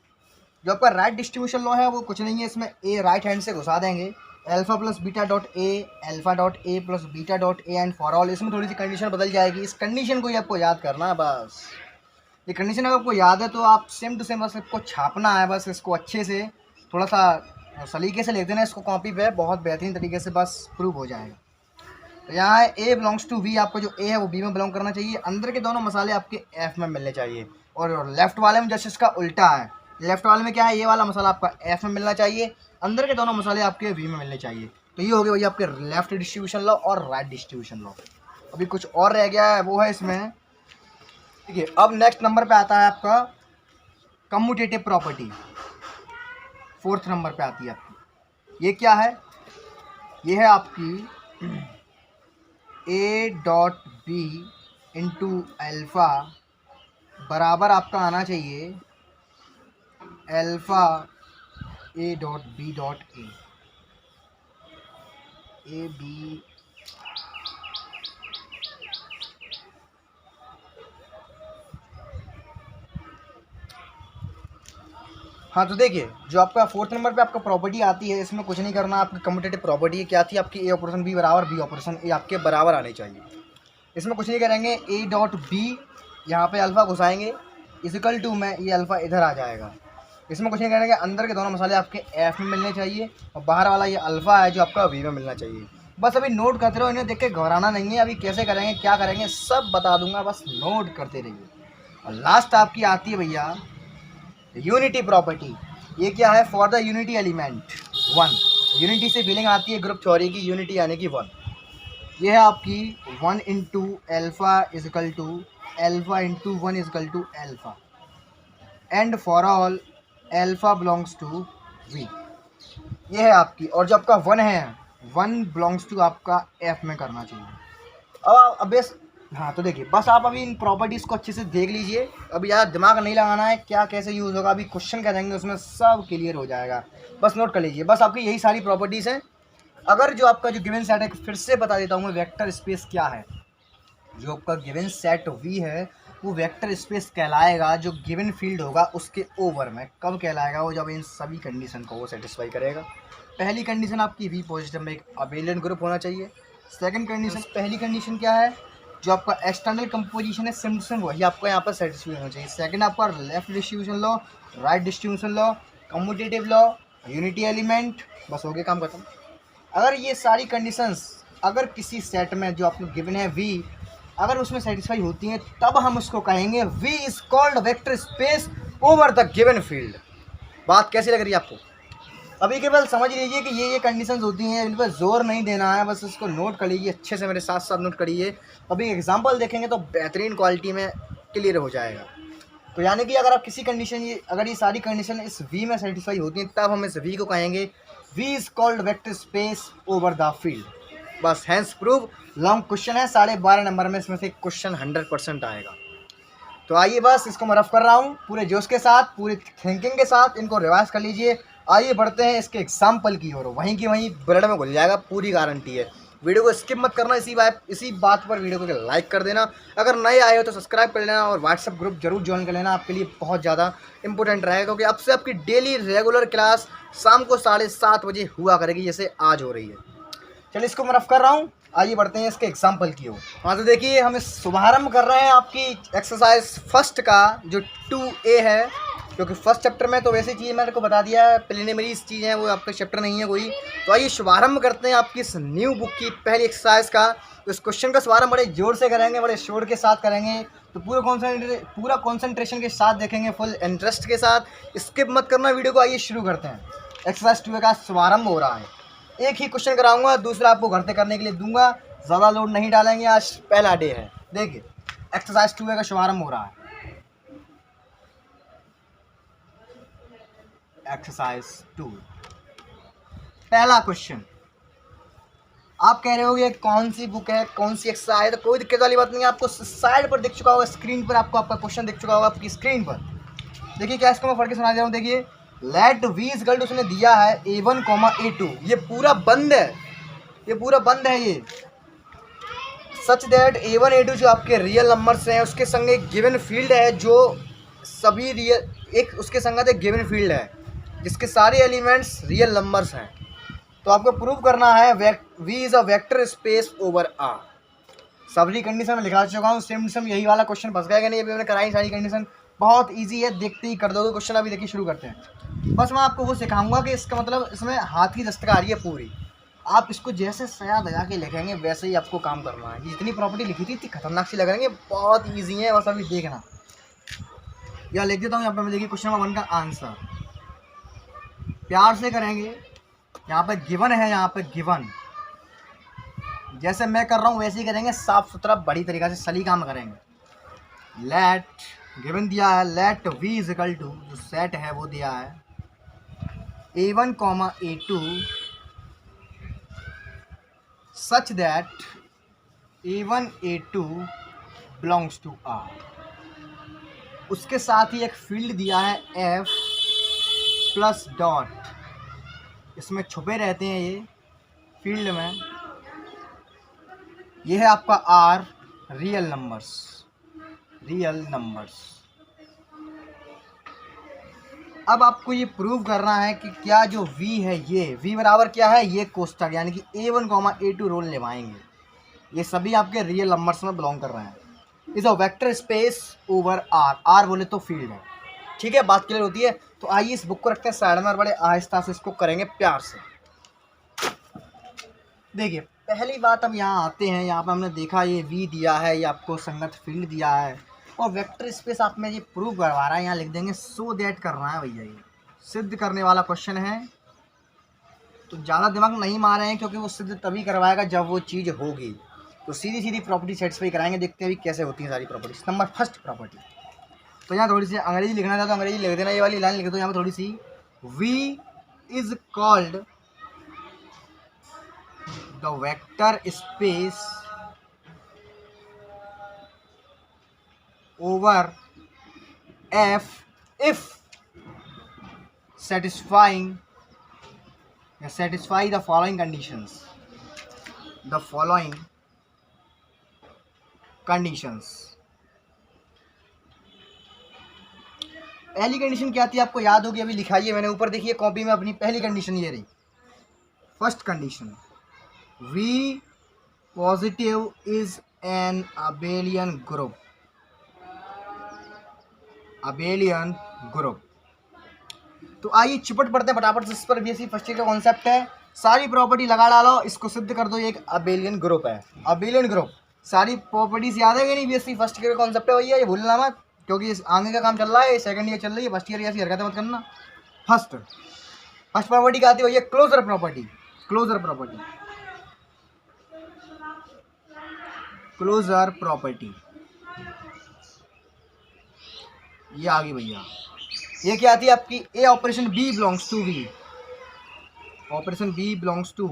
जो आपका right distribution law है वो कुछ नहीं है, इसमें ए राइट हैंड से घुसा देंगे, alpha plus beta dot A, alpha dot A plus beta dot a and for all. इसमें थोड़ी सी कंडीशन बदल जाएगी, इस कंडीशन को ही आपको याद करना है बस। ये कंडीशन अगर आपको याद है तो आप सेम टू सेम बस इसको छापना है, बस इसको अच्छे से थोड़ा सा सलीके से लिख देना इसको कॉपी पे, बहुत बेहतरीन तरीके से बस प्रूव हो जाएगा। तो यहाँ ए बिलोंग्स टू वी, आपको जो ए है वो बी में बिलोंग करना चाहिए, अंदर के दोनों मसाले आपके एफ में मिलने चाहिए, और लेफ्ट वाले में जस्ट इसका उल्टा है। लेफ्ट वाले में क्या है, ये वाला मसाला आपका एफ में मिलना चाहिए, अंदर के दोनों मसाले आपके वी में मिलने चाहिए। तो ये हो गया भैया आपके लेफ्ट डिस्ट्रीब्यूशन लॉ और राइट डिस्ट्रीब्यूशन लॉ। अभी कुछ और रह गया है वो है इसमें, ठीक है। अब नेक्स्ट नंबर पे आता है आपका कम्यूटेटिव प्रॉपर्टी। 4th नंबर पे आती है आपकी। ये क्या है? ये है आपकी A.B इंटू अल्फ़ा बराबर आपका आना चाहिए अल्फ़ा A.B.A। ए बी हाँ, तो देखिए जो आपका 4th नंबर पे आपका प्रॉपर्टी आती है, इसमें कुछ नहीं करना। आपकी कम्यूटेटिव प्रॉपर्टी क्या थी आपकी? ए ऑपरेशन बी बराबर बी ऑपरेशन ए आपके बराबर आने चाहिए। इसमें कुछ नहीं करेंगे, ए डॉट बी यहाँ पे अल्फ़ा घुसाएंगे इजिकल टू में ये अल्फ़ा इधर आ जाएगा। इसमें कुछ नहीं करेंगे, अंदर के दोनों मसाले आपके एफ में मिलने चाहिए और बाहर वाला ये अल्फ़ा है जो आपका वी में मिलना चाहिए। बस अभी नोट करते रहो, इन्हें देख के घबराना नहीं है। अभी कैसे करेंगे, क्या करेंगे, सब बता दूंगा, बस नोट करते रहिए। और लास्ट आपकी आती है भैया यूनिटी प्रॉपर्टी। ये क्या है? For the unity element 1। Unity से फीलिंग आती है ग्रुप थ्योरी की, यूनिटी यानी कि 1। ये है आपकी 1 into alpha is equal to alpha into 1 is equal to alpha and for all alpha belongs to V. ये है आपकी। और जो आपका 1 है, 1 बिलोंग्स टू आपका एफ में करना चाहिए। अब बेस हाँ, तो देखिए बस आप अभी इन प्रॉपर्टीज़ को अच्छे से देख लीजिए। अभी यार दिमाग नहीं लगाना है क्या कैसे यूज़ होगा, अभी क्वेश्चन करेंगे उसमें सब क्लियर हो जाएगा। बस नोट कर लीजिए, बस आपकी यही सारी प्रॉपर्टीज़ हैं। अगर जो आपका जो गिवन सेट है, फिर से बता देता हूँ मैं, वेक्टर स्पेस क्या है। जो आपका गिवन सेट वी है वो वेक्टर स्पेस कहलाएगा जो गिवन फील्ड होगा उसके ओवर में। कब कहलाएगा? वो जब इन सभी कंडीशन को वो सेटिस्फाई करेगा। पहली कंडीशन आपकी वी पॉजिटिव में एक अबेलियन ग्रुप होना चाहिए। सेकंड कंडीशन, पहली कंडीशन क्या है? जो आपका एक्सटर्नल कंपोजिशन है सिम्पसन वही आपको यहाँ पर सेटिस्फाई होना चाहिए। सेकंड आपका left distribution law, right distribution law, commutative law, unity element, बस हो गया काम खत्म। अगर ये सारी कंडीशंस अगर किसी सेट में जो आपको गिवन है वी, अगर उसमें सेटिस्फाई होती हैं तब हम उसको कहेंगे V is called vector space over the given field. बात कैसी लग रही है आपको? अभी केवल समझ लीजिए कि ये कंडीशंस होती हैं, इन पर जोर नहीं देना है, बस इसको नोट कर लीजिए अच्छे से, मेरे साथ साथ नोट करिए। अभी एग्जांपल देखेंगे तो बेहतरीन क्वालिटी में क्लियर हो जाएगा। तो यानी कि अगर आप किसी कंडीशन अगर ये सारी कंडीशन इस वी में सेटिस्फाई होती हैं तब हम इस वी को कहेंगे V is called vector space over the field. बस हैंस प्रूव। लॉन्ग क्वेश्चन है, 12.5 नंबर में, इसमें से क्वेश्चन 100% आएगा। तो आइए बस इसको मैं रफ कर रहा हूँ पूरे जोश के साथ, पूरी थिंकिंग के साथ, इनको रिवाइज कर लीजिए। आइए बढ़ते हैं इसके एग्जाम्पल की ओर, वहीं की वहीं ब्लड में घुल जाएगा, पूरी गारंटी है। वीडियो को स्किप मत करना, इसी बात पर वीडियो को लाइक कर देना। अगर नए आए हो तो सब्सक्राइब कर लेना और व्हाट्सएप ग्रुप जरूर ज्वाइन कर लेना, आपके लिए बहुत ज़्यादा इंपॉर्टेंट रहेगा, क्योंकि अब से आपकी डेली रेगुलर क्लास शाम को 7:30 बजे हुआ करेगी, जैसे आज हो रही है। चलिए इसको मैं रफ कर रहा हूँ, आइए बढ़ते हैं इसके एग्जाम्पल की ओर। हाँ, तो देखिए हम इस शुभारंभ कर रहे हैं आपकी एक्सरसाइज फर्स्ट का जो 2A है, क्योंकि फर्स्ट चैप्टर में तो वैसे चीज़ मैंने को बता दिया है, प्रिलिमिनरी चीज़ है, वो आपका चैप्टर नहीं है कोई। तो आइए शुभारंभ करते हैं आपकी इस न्यू बुक की पहली एक्सरसाइज का। तो इस क्वेश्चन का शुभारंभ बड़े जोर से करेंगे, बड़े शोर के साथ करेंगे, तो पूरा कॉन्सेंट्रेशन के साथ देखेंगे, फुल इंटरेस्ट के साथ, स्किप मत करना वीडियो को। आइए शुरू करते हैं। एक्सरसाइज 2A का शुभारंभ हो रहा है। एक ही क्वेश्चन कराऊंगा, दूसरा आपको घर से करने के लिए दूंगा, ज़्यादा लोड नहीं डालेंगे, आज पहला डे है। देखिए एक्सरसाइज 2A का शुभारंभ हो रहा है। एक्सरसाइज 2 पहला क्वेश्चन। आप कह रहे हो ये कौन सी बुक है, कौन सी एक्सरसाइज है, तो कोई दिक्कत वाली बात नहीं है। आपको साइड पर दिख चुका होगा, स्क्रीन पर आपको आपका क्वेश्चन दिख चुका होगा आपकी स्क्रीन पर। देखिए क्या इसको मैं पढ़ के सुना दे रहा हूँ। देखिए let V is equal to, उसने दिया है A1, A2, ये पूरा बंद है, ये पूरा बंद है ये, सच दैट A1, A2 जो आपके रियल नंबर्स हैं उसके संग एक गिवन फील्ड है, जो सभी रियल एक उसके संगत एक गिवन फील्ड है जिसके सारे एलिमेंट्स रियल नंबर्स हैं। तो आपको प्रूव करना है V is a vector space over R. सभी कंडीशन में लिखा चुका हूँ, सेम यही वाला क्वेश्चन फंस गया नहीं, अभी मैंने कराई सारी कंडीशन, बहुत इजी है, देखते ही कर दोगे क्वेश्चन। अभी देखिए शुरू करते हैं। बस मैं आपको वो सिखाऊंगा कि इसका मतलब इसमें हाथ की दस्तकारी है पूरी, आप इसको जैसे सया दगा के लिखेंगे वैसे ही आपको काम करना है। जितनी प्रॉपर्टी लिखी थी इतनी खतरनाक सी लग रही है, बहुत ईजी है, बस अभी देखना। या लिख देता हूँ यहाँ पर मैं, देखिए क्वेश्चन नंबर 1 का आंसर प्यार से करेंगे। यहाँ पे गिवन है, यहाँ पे गिवन जैसे मैं कर रहा हूँ वैसे ही करेंगे, साफ सुथरा बड़ी तरीक़ा से सलीका में करेंगे। लेट गिवन दिया है, let V is equal to, जो सेट है वो दिया है A1 comma A2 such that A1 A2 belongs to R। उसके साथ ही एक फील्ड दिया है F प्लस डॉट, इसमें छुपे रहते हैं ये फील्ड में। ये है आपका R रियल नंबर्स। अब आपको ये प्रूव करना है कि क्या जो V है, ये V बराबर क्या है, ये कोष्टक यानी कि A1 A2 रोल निभाएंगे। ये सभी आपके रियल नंबर्स में बिलोंग कर रहे हैं। Is a vector space over R बोले तो फील्ड है। ठीक है, बात क्लियर होती है। तो आइए इस बुक को रखते हैं साइड में और बड़े आहिस्ता से इसको करेंगे प्यार से। देखिए पहली बात हम यहाँ आते हैं, यहाँ पर हमने देखा ये V दिया है, ये आपको संगत फील्ड दिया है और वेक्टर स्पेस आप में ये प्रूव करवा रहा है। यहाँ लिख देंगे सो दैट करना है भैया, ये सिद्ध करने वाला क्वेश्चन है। तो ज़्यादा दिमाग नहीं मार रहे हैं क्योंकि वो सिद्ध तभी करवाएगा जब वो चीज़ होगी। तो सीधी प्रॉपर्टी सेटिस्फाई कराएंगे, देखते हैं अभी कैसे होती हैं सारी प्रॉपर्टीज। नंबर फर्स्ट प्रॉपर्टी, तो यहाँ थोड़ी सी अंग्रेजी लिखना था तो अंग्रेजी लिख देना, ये वाली लाइन लिख दो यहाँ पर थोड़ी सी। V is called the vector space over F if satisfy the following conditions। पहली कंडीशन क्या थी आपको याद होगी, अभी लिखाइए मैंने ऊपर, देखिए कॉपी में अपनी। पहली कंडीशन ये रही, first condition, V positive is an abelian group. तो आइए चिपट पड़ते हैं फटाफट से इस पर। बीएससी फर्स्ट ईयर का कॉन्सेप्ट है, सारी प्रॉपर्टी लगा डालो, इसको सिद्ध कर दो ये एक अबेलियन ग्रुप है। अबेलियन ग्रुप, सारी प्रॉपर्टीज याद है कि नहीं? बीएससी फर्स्ट ईयर का कॉन्सेप्ट है भैया, ये भूलना मत क्योंकि आगे का काम चल रहा है, सेकंड ईयर चल रही है, फर्स्ट ईयर ऐसी हरकतें मत करना। फर्स्ट प्रॉपर्टी क्या आती है भैया? क्लोजर प्रॉपर्टी ये आ गई भैया। ये क्या आती है आपकी? A operation B belongs to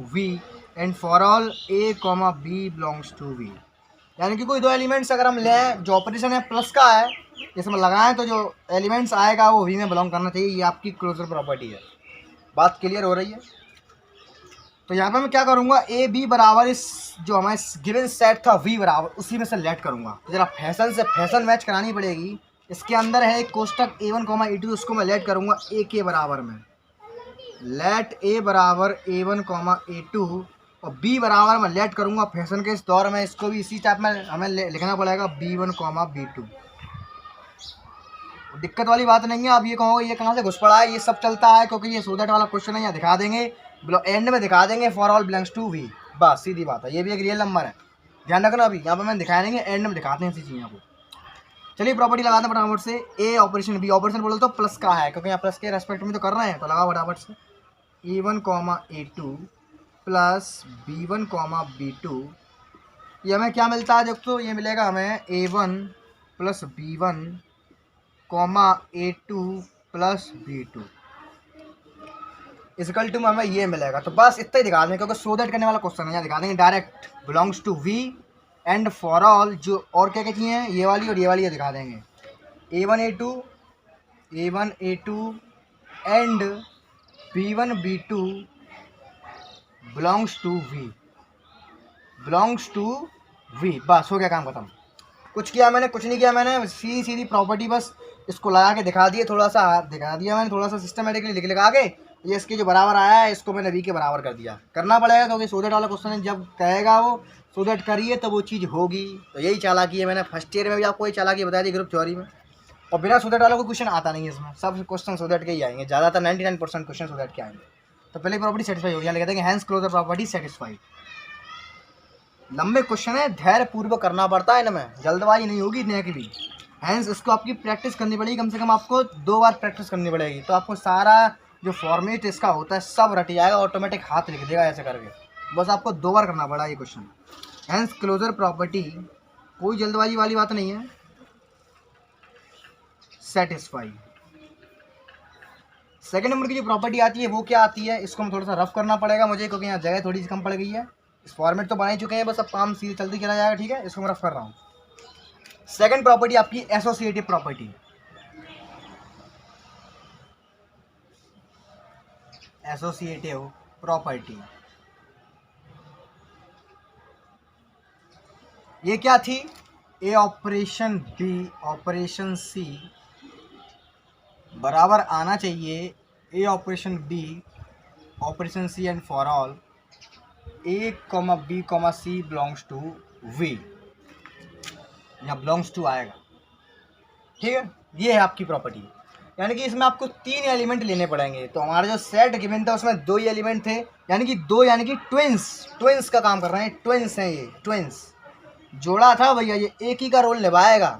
V and for all A, B belongs to V। यानी कि कोई दो एलिमेंट्स अगर हम लें, जो ऑपरेशन है प्लस का है, इसमें लगाएं तो जो एलिमेंट्स आएगा वो V में बिलोंग करना चाहिए। ये आपकी क्लोजर प्रॉपर्टी है। बात क्लियर हो रही है? तो यहाँ पे मैं क्या करूँगा, A B बराबर इस जो हमारे गिवन सेट था V बराबर उसी में से लेट करूँगा। तो जरा फैशन मैच करानी पड़ेगी। इसके अंदर है एक कोष्टक A1 A2, उसको मैं लेट करूँगा A के बराबर में। लेट A बराबर A1 A2 और B बराबर मैं लेट करूँगा फैशन के इस दौर में। इसको भी इसी टाइप में हमें लिखना पड़ेगा B1 B2। दिक्कत वाली बात नहीं है। आप ये कहोगे ये कहाँ से घुस पड़ा है, ये सब चलता है क्योंकि ये सो दैट वाला क्वेश्चन है। यहाँ दिखा देंगे, एंड में दिखा देंगे for all belongs to V, बस सीधी बात है। ये भी एक रियल नंबर है, ध्यान रखना। अभी यहाँ पर मैं दिखा देंगे, एंड में दिखाते हैं इसी चीज़ को। चलिए प्रॉपर्टी लगाते हैं फटाफट से। ए ऑपरेशन B ऑपरेशन बोलो तो प्लस का है क्योंकि यहाँ प्लस के रेस्पेक्ट में तो कर रहे हैं, तो लगाओ फटाफट से। A1 A2 plus B1 B2, ये हमें क्या मिलता है दोस्तों? ये मिलेगा हमें A1 plus B1 A2 plus B2 equal to में हमें ये मिलेगा। तो बस इतना ही दिखा देंगे क्योंकि सो दैट करने वाला क्वेश्चन है। यहाँ दिखा देंगे direct belongs to V and for all जो और क्या चाहिए, ये वाली और ये वाली दिखा देंगे। A1 A2 and B1 B2 belongs to V। बस हो गया काम खत्म। कुछ किया मैंने? कुछ नहीं किया मैंने, सीधी प्रॉपर्टी बस इसको लगा के दिखा दिए, थोड़ा सा दिखा दिया मैंने, थोड़ा सा सिस्टमेटिकली लिखा के ये इसके जो बराबर आया है इसको मैंने V के बराबर कर दिया। करना पड़ेगा क्योंकि सो दैट वाला क्वेश्चन है, जब कहेगा वो सो दैट करिए तो वो चीज़ होगी। तो यही चालाकी है, मैंने फर्स्ट ईयर में भी आपको ये चालाकी बताई थी ग्रुप थ्योरी में। और बिना सो दैट वाला कोई क्वेश्चन आता नहीं है इसमें, सब क्वेश्चन सो दैट के ही आएंगे, ज़्यादातर 99% क्वेश्चन सो दैट के आएंगे। तो पहले प्रॉपर्टी सेटिस्फाई हो गया, कहते हैं हैंस क्लोजर प्रॉपर्टी सेटिस्फाइड। लंबे क्वेश्चन है, धैर्य पूर्वक करना पड़ता है इनमें, जल्दबाजी नहीं होगी इतने की भी। हैंस इसको आपकी प्रैक्टिस करनी पड़ेगी, कम से कम आपको 2 बार प्रैक्टिस करनी पड़ेगी। तो आपको सारा जो फॉर्मेट इसका होता है सब रट जाएगा, ऑटोमेटिक हाथ लिख देगा ऐसे करके। बस आपको 2 बार करना पड़ा ये क्वेश्चन। हैंस क्लोजर प्रॉपर्टी, कोई जल्दबाजी वाली बात नहीं है। सेकंड नंबर की जो प्रॉपर्टी आती है वो क्या आती है, इसको हम थोड़ा सा रफ करना पड़ेगा मुझे, क्योंकि यहाँ जगह थोड़ी सी कम पड़ गई है। इस फॉर्मेट तो बना ही चुके हैं, बस अब काम सीधे चलती चला जाएगा, ठीक है। इसको मैं रफ कर रहा हूँ। सेकंड प्रॉपर्टी आपकी एसोसिएटिव प्रॉपर्टी। एसोसिएटिव प्रॉपर्टी ये क्या थी, A operation B operation C बराबर आना चाहिए A operation B operation C and for all A comma B comma C belongs to V, या बिलोंग्स टू आएगा, ठीक है। ये है आपकी प्रॉपर्टी, यानी कि इसमें आपको 3 एलिमेंट लेने पड़ेंगे। तो हमारा जो सेट गिवन था उसमें 2 ही एलिमेंट थे, यानी कि 2 यानी कि ट्विंस का काम कर रहे हैं, ट्विंस हैं ये, ट्विंस जोड़ा था भैया, ये एक ही का रोल निभाएगा।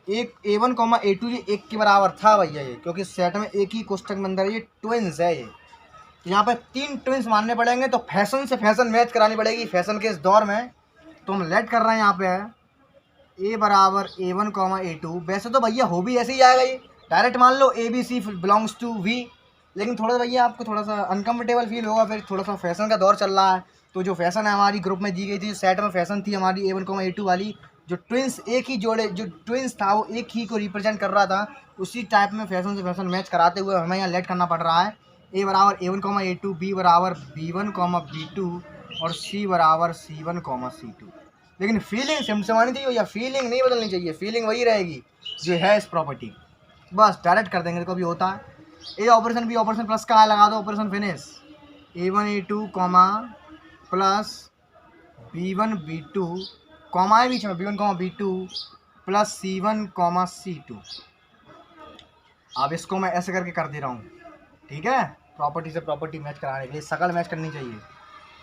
एक A1 A2 ये एक के बराबर था भैया ये, क्योंकि सेट में एक ही कोष्टक में अंदर ये ट्विंस है ये। तो यहाँ पर 3 ट्विंस मानने पड़ेंगे, तो फैशन से फैशन मैच करानी पड़ेगी फैशन के इस दौर में। तो हम लेट कर रहे हैं यहाँ पे है ए बराबर A1 A2। वैसे तो भैया हो भी ऐसे ही आएगा, ये डायरेक्ट मान लो ABC बिलोंग्स टू V, लेकिन थोड़ा भैया आपको थोड़ा सा अनकम्फर्टेबल फील होगा, फिर थोड़ा सा फैशन का दौर चल रहा है। तो जो फैशन है हमारी ग्रुप में दी गई थी, जो सेट में फैशन थी हमारी A1 A2 वाली, जो ट्विंस एक ही जोड़े, जो ट्विंस था वो एक ही को रिप्रेजेंट कर रहा था, उसी टाइप में फैशन से फैशन मैच कराते हुए हमें यहाँ लेट करना पड़ रहा है। ए बराबर A1 A2, बी बराबर B1 B2 और सी बराबर C1 C2। लेकिन फीलिंग सिमसमानी चाहिए या फीलिंग नहीं बदलनी चाहिए, फीलिंग वही रहेगी जो है इस प्रॉपर्टी। बस डायरेक्ट कर देंगे, तो कभी होता है ए ऑपरेशन बी ऑपरेशन प्लस का लगा दो, operation finish. A1 A2 plus B1 B2 comma है बीच में B1 B2 plus C1 C2। अब इसको मैं ऐसे करके कर दे रहा हूँ, ठीक है, प्रॉपर्टी से प्रॉपर्टी मैच कराने के लिए शकल मैच करनी चाहिए।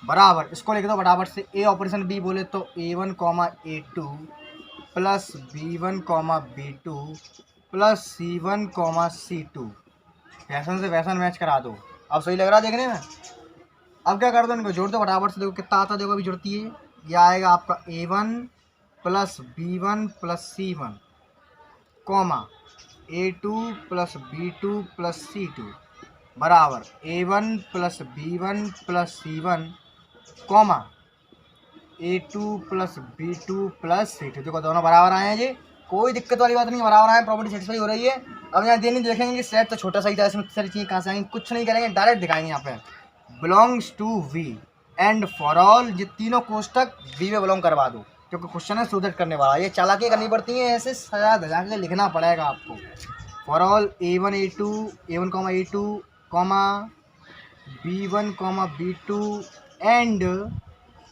बराबर इसको लिख दो फटाफट से, ए ऑपरेशन बी बोले तो A1 A2 plus B1 B2 plus C1 C2। Fashion से फैशन मैच करा दो। अब सही लग रहा है देखने में। अब क्या कर दो, इनको जोड़ दो फटाफट से, देखो कितना आता है, देखो अभी जुड़ती है। यह आएगा आपका A1 plus B1 plus C1 A2 plus B2 plus C2 बराबर A1 plus B1 plus C1 A2 plus B2 plus C2। देखो दोनों बराबर आए हैं जी, कोई दिक्कत वाली बात नहीं, बराबर आए, प्रॉपर्टी सेटिस्फाई हो रही है। अब यहाँ देने देखेंगे कि सेट तो छोटा सा ही था, इसमें सारी चीज़ें कहाँ से आएंगी, कुछ नहीं करेंगे, डायरेक्ट दिखाएंगे यहाँ पे belongs to V and for all, ये तीनों कोष्टक वी में बिलोंग करवा दो, क्योंकि क्वेश्चन है सुधर करने वाला। ये चालाकी करनी पड़ती है, ऐसे सजा धजा के लिखना पड़ेगा आपको। For all A1 A2 B1 B2 and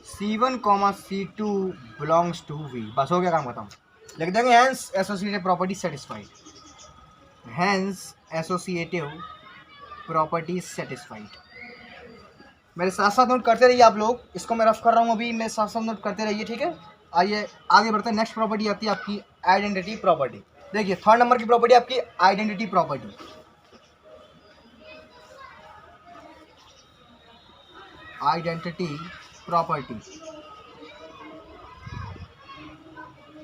C1 C2 belongs to V. बस हो गया काम खत्म, लिख देंगे hence associative property satisfied, hence associative property satisfied. मेरे साथ साथ नोट करते रहिए आप लोग, इसको मैं रफ कर रहा हूँ अभी, मेरे साथ साथ नोट करते रहिए, ठीक है। आइए आगे बढ़ते हैं। नेक्स्ट प्रॉपर्टी आती है आपकी आइडेंटिटी प्रॉपर्टी। देखिए थर्ड नंबर की प्रॉपर्टी आपकी आइडेंटिटी प्रॉपर्टी। आइडेंटिटी प्रॉपर्टी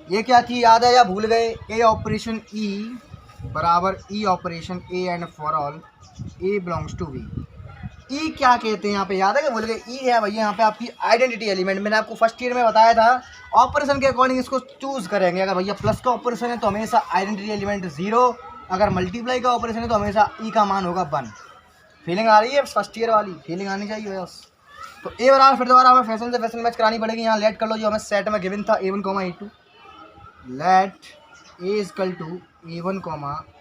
ये क्या थी, याद है या भूल गए? ए ऑपरेशन ई बराबर E operation A and for all A belongs to V. E क्या कहते हैं यहाँ पे, याद है कि भूल गए? ई है भैया यहाँ पे आपकी आइडेंटिटी एलिमेंट। मैंने आपको फर्स्ट ईयर में बताया था, ऑपरेशन के अकॉर्डिंग इसको चूज करेंगे। अगर भैया प्लस का ऑपरेशन है तो हमेशा आइडेंटिटी एलिमेंट 0, अगर मल्टीप्लाई का ऑपरेशन है तो हमेशा ई का मान होगा 1। फीलिंग आ रही है फर्स्ट ईयर वाली, फीलिंग आनी चाहिए बस। तो ए बराबर फिर दोबारा हमें फैशन से फैशन मैच करानी पड़ेगी। यहाँ लेट कर लो, जो हमें सेट में गिवन था A1 A2, late A is equal to A1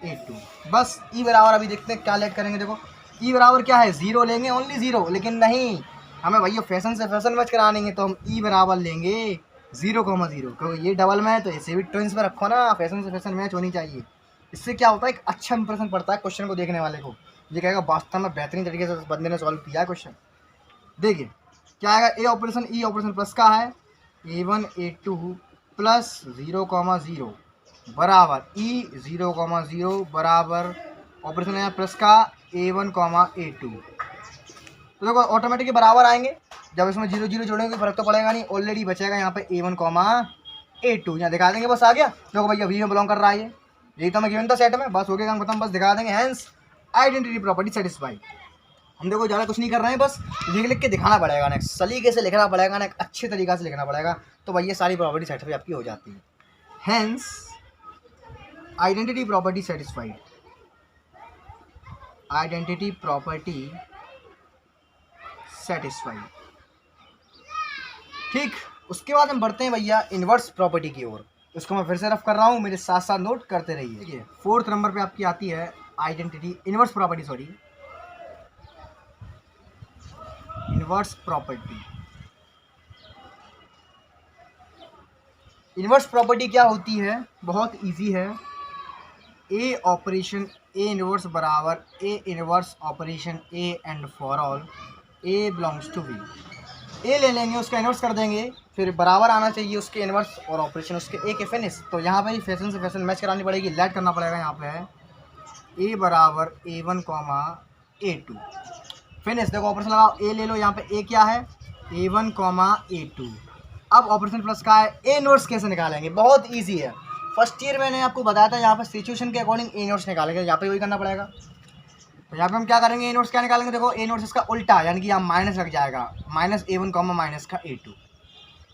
A2। बस ई बराबर अभी देखते हैं क्या लेट करेंगे। देखो ई बराबर क्या है, 0 लेंगे, ओनली 0, लेकिन नहीं, हमें भैया फैशन से फैशन मैच करानी है, तो हम ई बराबर लेंगे 0,0, क्योंकि ये डबल में है तो इसे भी ट्विंस में रखो ना, फैशन से फैशन मैच होनी चाहिए। इससे क्या होता है, एक अच्छा इंप्रेशन पड़ता है क्वेश्चन को देखने वाले को, ये कहेगा वास्तव में बेहतरीन तरीके से बंदे ने सॉल्व किया है क्वेश्चन। देखिए क्या आएगा, ए ऑपरेशन ई ऑपरेशन प्लस का है A1 A2 प्लस 0,0 बराबर ई 0,0 बराबर ऑपरेशन है प्लस का A1 A2। तो देखो ऑटोमेटिकली बराबर आएंगे, जब इसमें 0 0 जोड़ेंगे फर्क तो पड़ेगा नहीं, ऑलरेडी बचेगा यहाँ पे A1 A2। यहाँ दिखा देंगे, बस आ गया। देखो भैया वी में बिलोंग कर रहा है, यही तो मैं गिवन था सेट में, बस हो गया काम खत्म, बस दिखा देंगे। Hence identity property satisfied. हम देखो ज़्यादा कुछ नहीं कर रहे हैं, बस लिख के दिखाना पड़ेगा ना, सलीके से लिखना पड़ेगा ना, अच्छे तरीक़े से लिखना पड़ेगा, तो भाई ये सारी प्रॉपर्टी सेटिस्फाई आपकी हो जाती है। Hence identity property satisfied, identity property satisfied. ठीक, उसके बाद हम बढ़ते हैं भैया इन्वर्स प्रॉपर्टी की ओर। उसको मैं फिर से रफ कर रहा हूँ, मेरे साथ साथ नोट करते रहिए। ठीक है, 4th नंबर पे आपकी आती है identity inverse property, sorry inverse property. Inverse property क्या होती है, बहुत इजी है। ए ऑपरेशन ए इन्वर्स बराबर A inverse operation A and for all A belongs to B. A ले लेंगे, उसका इन्वर्स कर देंगे, फिर बराबर आना चाहिए उसके इन्वर्स और ऑपरेशन उसके ए के फिनिश। तो यहाँ पे फैशन से फैशन मैच करानी पड़ेगी, लेट करना पड़ेगा। यहाँ पे है ए बराबर A1 A2 फिनिश। देखो ऑपरेशन लगाओ, ए ले लो, यहाँ पे ए क्या है A1 A2। अब ऑपरेशन प्लस का है ए इन्वर्स कैसे निकालेंगे, बहुत ईजी है। फर्स्ट ईयर मैंने आपको बताया था, यहाँ पर सिचुएशन के अकॉर्डिंग ए इन्वर्स निकालेंगे, यहाँ पे वही करना पड़ेगा। तो यहाँ पे हम क्या करेंगे, ए नोट्स क्या निकालेंगे, देखो ए नोट्स इसका उल्टा, यानी कि यहाँ माइनस लग जाएगा, माइनस A1 माइनस का A2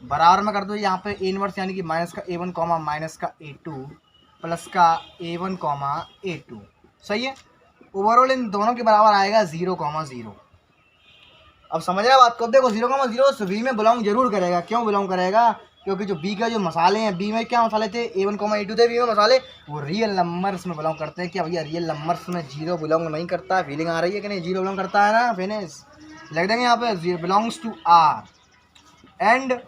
बराबर में कर दो यहाँ पे ए इनवर्स, यानी कि माइनस का A1 माइनस का A2 प्लस का A1 A2। सही है, ओवरऑल इन दोनों के बराबर आएगा 0,0। अब समझ रहे बात को, देखो 0,0 बी में बिलोंग जरूर करेगा। क्यों बिलोंग करेगा, क्योंकि जो बी का जो मसाले हैं, बी में क्या मसाले थे A1 A2 थे, बी में मसाले वो रियल नंबर्स में बिलोंग करते हैं। क्या भैया रियल नंबर्स में 0 बिलोंग नहीं करता है, फीलिंग आ रही है कि नहीं, 0 बिलोंग करता है ना, फिनिश लिख देंगे यहाँ पे belongs to R and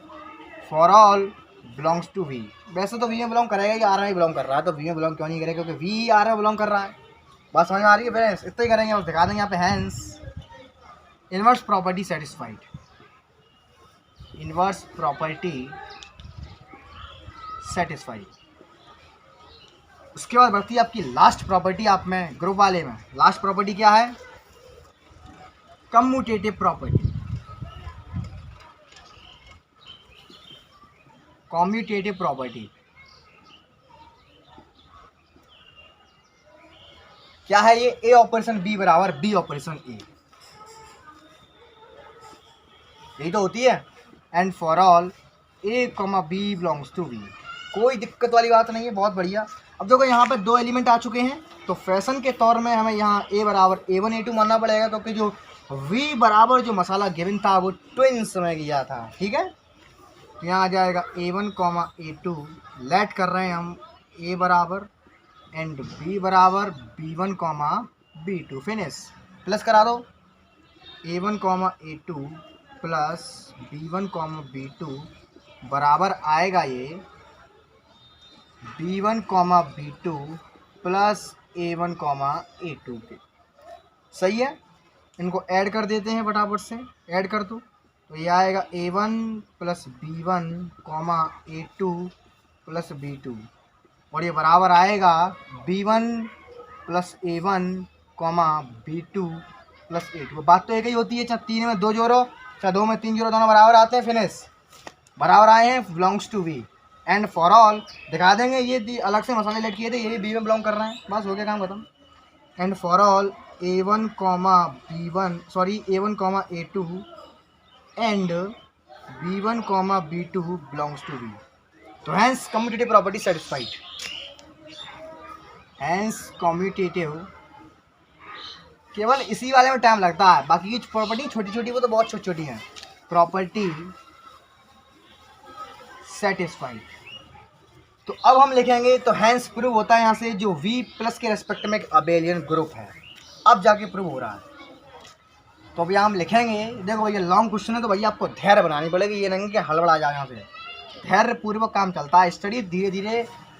for all belongs to V. वैसे तो वी में बिलोंग करेगा, या आर में बिलोंग कर रहा है, तो वी में बिलोंग क्यों नहीं करेगा, क्योंकि वी आर में बिलोंग कर रहा है। बात समझ में आ रही है फ्रेंड्स, इतना ही करेंगे, बस दिखा देंगे यहाँ पे hence inverse property satisfied, inverse property satisfied. उसके बाद बढ़ती है आपकी लास्ट प्रॉपर्टी, आप में ग्रुप वाले में लास्ट प्रॉपर्टी क्या है, कम्यूटेटिव प्रॉपर्टी। कम्यूटेटिव प्रॉपर्टी क्या है, ये ए ऑपरेशन बी बराबर बी ऑपरेशन ए, यही तो होती है। And for all a b belongs to b, कोई दिक्कत वाली बात नहीं है, बहुत बढ़िया। अब देखो यहाँ पे 2 एलिमेंट आ चुके हैं, तो फैशन के तौर में हमें यहाँ ए बराबर A1 A2 मानना पड़ेगा, क्योंकि जो V बराबर जो मसाला गिवन था वो ट्विंस में किया था। ठीक है, तो यहाँ आ जाएगा A1 A2, लेट कर रहे हैं हम ए बराबर एंड B बराबर B1 B2 फिनिश, प्लस करा दो A1 A2 plus B1 B2 बराबर आएगा ये B1 B2 plus A1 A2 के। सही है, इनको ऐड कर देते हैं फटाफट से, ऐड कर दो, तो ये आएगा A1 plus B1 A2 plus B2, और ये बराबर आएगा B1 plus A1 B2 plus A2। बात तो एक ही होती है, चाहे 3 में 2 जोड़ो, चाहे 2 में 3 जोड़ो, दोनों बराबर आते हैं, फिनिश बराबर आए हैं, belongs to b. And for all दिखा देंगे, ये अलग से मसाले लेट किए थे, ये भी बी में बिलोंग कर रहे हैं, बस हो गया काम खत्म। And for all A1 B1 sorry A1 A2 and B1 B2 belongs to B. तो hence commutative property satisfied, hence commutative केवल इसी वाले में टाइम लगता है, बाकी की प्रॉपर्टी छोटी छोटी वो तो बहुत छोटी छोटी हैं। प्रॉपर्टी सेटिस्फाइड, तो अब हम लिखेंगे, तो हैंस प्रूव होता है यहाँ से जो V प्लस के रेस्पेक्ट में एक अबेलियन ग्रुप है, अब जाके प्रूव हो रहा है। तो अब यहाँ हम लिखेंगे, देखो भैया लॉन्ग क्वेश्चन है, तो भैया आपको धैर्य बनानी पड़ेगी, ये नहीं कि हड़बड़ा जाए, यहाँ से धैर्य पूर्वक काम चलता है। स्टडी धीरे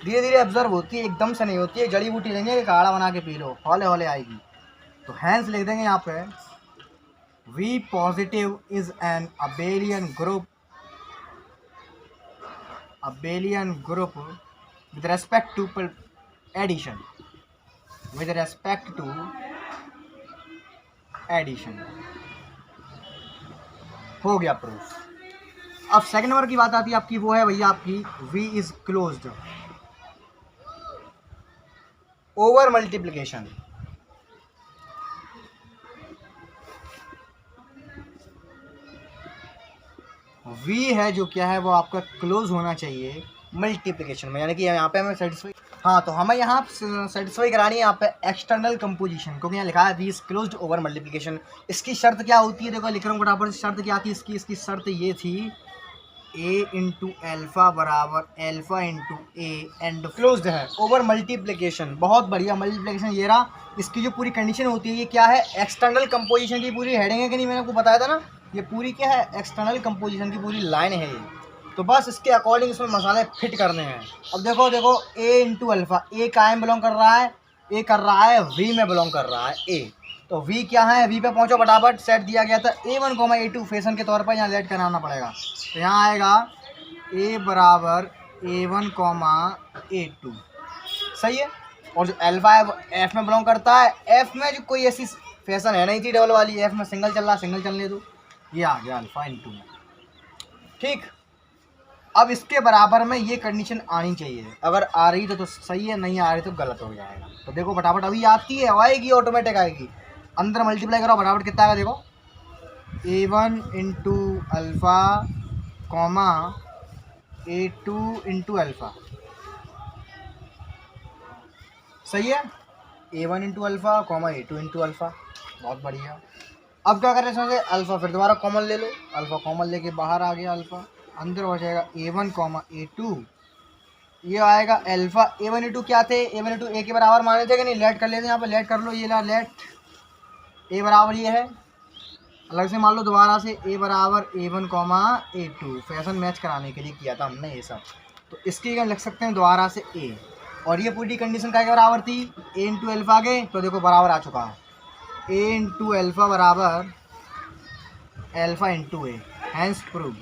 धीरे ऑब्जर्व होती है, एकदम से नहीं होती है। जड़ी बूटी लेंगे कि काढ़ा बना के पी लो, हौले हौले आएगी। तो हैंस लिख देंगे यहाँ पे V positive is an abelian group with respect to addition, with respect to addition। हो गया प्रूफ। अब सेकंड नंबर की बात आती है आपकी, वो है भैया आपकी V is closed over multiplication. V है जो क्या है वो आपका क्लोज होना चाहिए मल्टीप्लिकेशन में, यानी कि यहाँ पे हमें सेटिस्फाई, हाँ तो हमें यहाँ सेटिस्फाई करानी है यहाँ पे एक्सटर्नल कंपोजिशन, क्योंकि यहाँ लिखा है V is closed over multiplication. इसकी शर्त क्या होती है, देखो लिख रहा हूँ फटाफट से, शर्त क्या थी इसकी शर्त ये थी ए इंटू एल्फ़ा बराबर alpha into A and closed है ओवर मल्टीप्लिकेशन। बहुत बढ़िया, मल्टीप्लिकेशन ये रहा। इसकी जो पूरी कंडीशन होती है ये क्या है, एक्सटर्नल कंपोजिशन की पूरी हेडिंग है कि नहीं, मैंने आपको बताया था ना, ये पूरी क्या है एक्सटर्नल कंपोजिशन की पूरी लाइन है ये। तो बस इसके अकॉर्डिंग इसमें मसाले फिट करने हैं। अब देखो देखो ए इंटू अल्फ़ा, ए काहे में बिलोंग कर रहा है, ए कर रहा है वी में बिलोंग कर रहा है ए, तो वी क्या है, वी पे पहुंचो फटाफट। सेट दिया गया था A1, A2 फैशन के तौर पर यहाँ लेट कराना पड़ेगा, तो यहाँ आएगा A बराबर A1, A2, सही है। और जो एल्फा है वो एफ में बिलोंग करता है, एफ में जो कोई ऐसी फैशन है नहीं थी डबल वाली, एफ में सिंगल चल रहा, सिंगल चलने दो, ये आ गया अल्फा इंटू में, ठीक। अब इसके बराबर में ये कंडीशन आनी चाहिए, अगर आ रही तो सही है, नहीं आ रही तो गलत हो जाएगा। तो देखो फटाफट अभी आती है, आएगी ऑटोमेटिक आएगी, अंदर मल्टीप्लाई करो फटाफट कितना आएगा देखो, A1 into alpha comma A2 into alpha, सही है, A1 into alpha comma A2 into alpha, बहुत बढ़िया। अब क्या कर रहे हैं इसमें से अल्फ़ा फिर दोबारा कॉमन ले लो, अल्फ़ा कॉमन लेके बाहर आ गया अल्फ़ा, अंदर हो जाएगा A1 A2, ये आएगा अल्फ़ा। A1 A2 क्या थे, A1 A2 ए के बराबर माने थे कि नहीं, लेट कर लेते हैं यहाँ पे, लेट कर लो, ये ला लेट ए बराबर ये है, अलग से मान लो दोबारा से ए बराबर A1 A2, फैशन मैच कराने के लिए किया था हमने ये सब, तो इसकी क्या लिख सकते हैं दोबारा से ए, और ये पूरी कंडीशन क्या के बराबर थी, ए इंटू एल्फ़ा के, तो देखो बराबर आ चुका है, ए इंटू एल्फ़ा बराबर एल्फ़ा इंटू ए, हैंस प्रूव।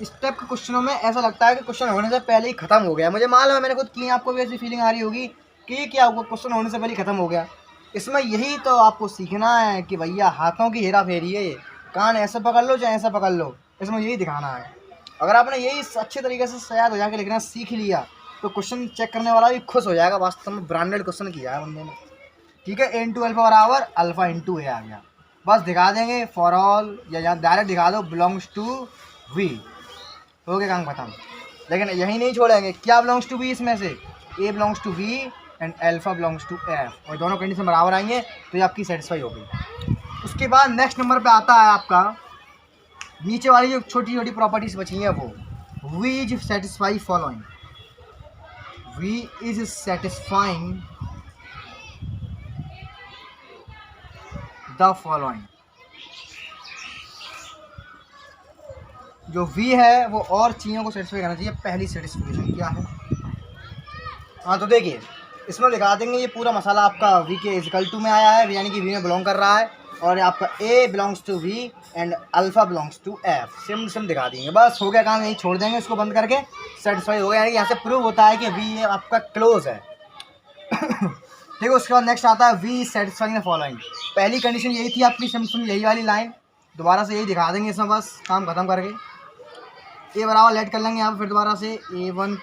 इस टाइप के क्वेश्चनों में ऐसा लगता है कि क्वेश्चन होने से पहले ही खत्म हो गया, मुझे मालूम है, मैंने खुद की, आपको भी ऐसी फीलिंग आ रही होगी कि क्या हुआ, क्वेश्चन होने से पहले ही खत्म हो गया। इसमें यही तो आपको सीखना है कि भैया हाथों की हेरा फेरी है, ये कान ऐसे पकड़ लो चाहे ऐसा पकड़ लो, इसमें यही दिखाना है। अगर आपने यही अच्छे तरीके से शायद हो जाके लिखना सीख लिया तो क्वेश्चन चेक करने वाला भी खुश हो जाएगा, वास्तव में ब्रांडेड क्वेश्चन किया है बंदे ने, ठीक है। ए इंटू अल्फ़ा बराबर अल्फ़ा इंटू ए आ गया, बस दिखा देंगे फॉर ऑल, या यहाँ डायरेक्ट दिखा दो बिलोंग्स टू वी, हो गया काम खत्म। लेकिन यही नहीं छोड़ेंगे, क्या बिलोंग्स टू वी, इसमें से A belongs to V and alpha belongs to F, और दोनों कंडीशन बराबर आएंगे तो ये आपकी सेटिस्फाई होगी। उसके बाद नेक्स्ट नंबर पे आता है आपका नीचे वाली जो छोटी छोटी प्रॉपर्टीज बची हैं वो, V is satisfy following, V is satisfying the following. जो वी है वो और चीज़ों को सेटिस्फाई करना चाहिए, पहली सेटिस्फिकेशन क्या है, हाँ तो देखिए इसमें दिखा देंगे, ये पूरा मसाला आपका वी के इक्वल टू में आया है, यानी कि वी में बिलोंग कर रहा है, और आपका A belongs to V and alpha belongs to F, सिम दिखा देंगे, बस हो गया काम, यही छोड़ देंगे, इसको बंद करके सेटिस्फाई हो गया, यानी कि यहाँ से प्रूव होता है कि वी आपका क्लोज है। ठीक है, उसके बाद नेक्स्ट आता है वी सेटिस्फाइंग द फॉलोइंग। पहली कंडीशन यही थी आपकी, सिम यही वाली लाइन, दोबारा से यही दिखा देंगे इसमें, बस काम खत्म करके ए बराबर लेट कर लेंगे यहाँ पर, फिर दोबारा से A1,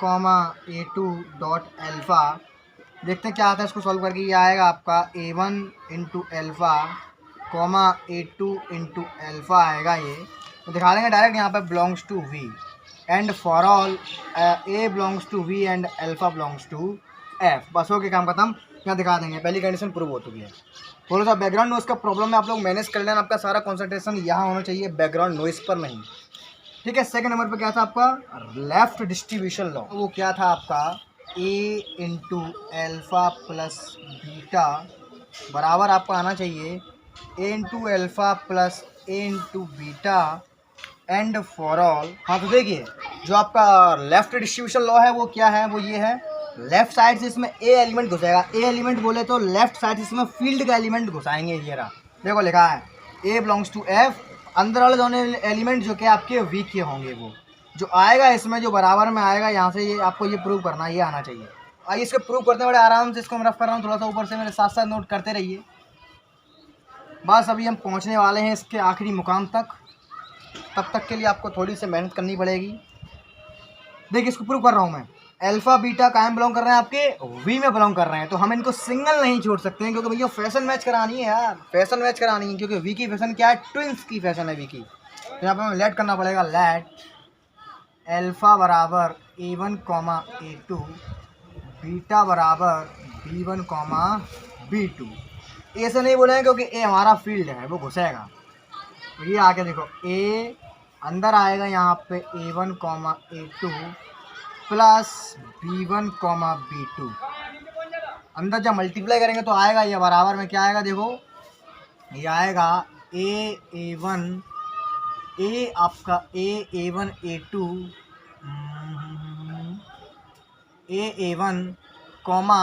A2 डॉट अल्फ़ा, देखते हैं क्या आता है इसको सॉल्व करके। ये आएगा आपका A1 into alpha A2 into alpha आएगा ये, तो दिखा देंगे डायरेक्ट यहाँ पे belongs to V and for all A belongs to V and alpha belongs to F, बस हो गया काम खत्म। यहाँ दिखा देंगे पहली कंडीशन प्रूव हो चुकी है। थोड़ा सा बैकग्राउंड नॉइस का प्रॉब्लम है, आप लोग मैनेज कर लेना, आपका सारा कॉन्सेंट्रेशन यहाँ होना चाहिए, बैकग्राउंड नॉइस पर नहीं, ठीक है। सेकंड नंबर पे क्या था आपका लेफ्ट डिस्ट्रीब्यूशन लॉ, वो क्या था आपका A into alpha plus beta बराबर आपका आना चाहिए A into alpha plus A into beta and for all. हाँ तो देखिए जो आपका लेफ्ट डिस्ट्रीब्यूशन लॉ है वो क्या है, वो ये है, लेफ्ट साइड से इसमें ए एलिमेंट घुसेगा, ए एलिमेंट बोले तो लेफ्ट साइड से इसमें फील्ड का एलिमेंट घुसाएंगे, ये रहा देखो लिखा है ए बिलोंग्स टू एफ, अंदर वाले दोनों एलिमेंट जो कि आपके वी के होंगे, वो जो आएगा इसमें जो बराबर में आएगा, यहाँ से ये आपको ये प्रूव करना, ये आना चाहिए। आइए इसको प्रूव करते हैं बड़े आराम से, इसको मैं रफ कर रहा हूँ, थोड़ा सा ऊपर से मेरे साथ साथ नोट करते रहिए। बस अभी हम पहुँचने वाले हैं इसके आखिरी मुकाम तक, तब तक के लिए आपको थोड़ी सी मेहनत करनी पड़ेगी। देखिए इसको प्रूव कर रहा हूँ मैं, अल्फ़ा बीटा काहे में बिलोंग कर रहे हैं, आपके वी में बिलोंग कर रहे हैं, तो हम इनको सिंगल नहीं छोड़ सकते हैं, क्योंकि भैया फैशन मैच करानी है यार, फैशन मैच करानी है, क्योंकि वी की फैशन क्या है, ट्विंस की फैशन है वी की, तो यहाँ पे हमें लेट करना पड़ेगा, लेट अल्फ़ा बराबर A1 कॉमा A2, बीटा बराबर B1 कॉमा B2। ऐसे नहीं बोलेंगे क्योंकि ए हमारा फील्ड है, वो घुसेगा। तो ये आके देखो, ए अंदर आएगा यहाँ पे A1 comma A2 plus B1 comma B2। अंदर जब मल्टीप्लाई करेंगे तो आएगा ये बराबर में क्या आएगा, देखो ये आएगा A1 ए आपका A1 A2 A1 comma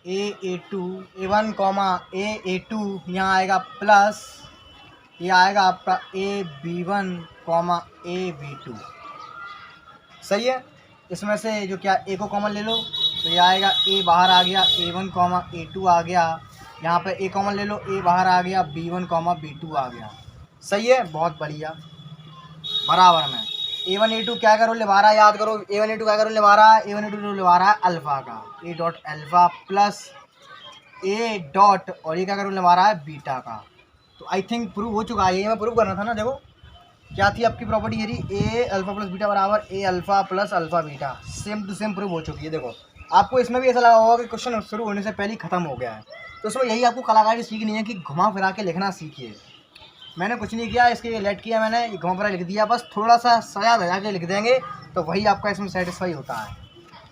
A2 A1 comma A2 यहाँ आएगा प्लस ये आएगा आपका AB1 कॉमा AB2। सही है। इसमें से जो क्या ए को कॉमन ले लो तो ये आएगा ए बाहर आ गया, A1 कॉमा A2 आ गया, यहाँ पे ए कॉमन ले लो, ए बाहर आ गया, B1 कॉमा B2 आ गया। सही है, बहुत बढ़िया। बराबर में A1 A2 क्या का रूल निभा रहा है, याद करो, A1 A2 क्या का रूल निभा रहा है, A1 A2 रूल निभा रहा है अल्फ़ा का, ए dot alpha plus a dot और ये क्या का रूल निभा रहा है बीटा का। तो आई थिंक प्रूव हो चुका है, ये मैं प्रूव करना था ना। देखो क्या थी आपकी प्रॉपर्टी, ये रही ए अल्फ़ा प्लस बीटा बराबर A alpha plus alpha beta, same to same prove हो चुकी है। देखो आपको इसमें भी ऐसा लगा होगा कि क्वेश्चन शुरू होने से पहले ही ख़त्म हो गया है, तो इसमें यही आपको कलाकारी सीखनी है कि घुमा फिरा के लिखना सीखिए। मैंने कुछ नहीं किया, इसके लेट किया मैंने, घुमा फिरा लिख दिया, बस थोड़ा सा सजा धजा के लिख देंगे तो वही आपका इसमें सेटिस्फाई होता है।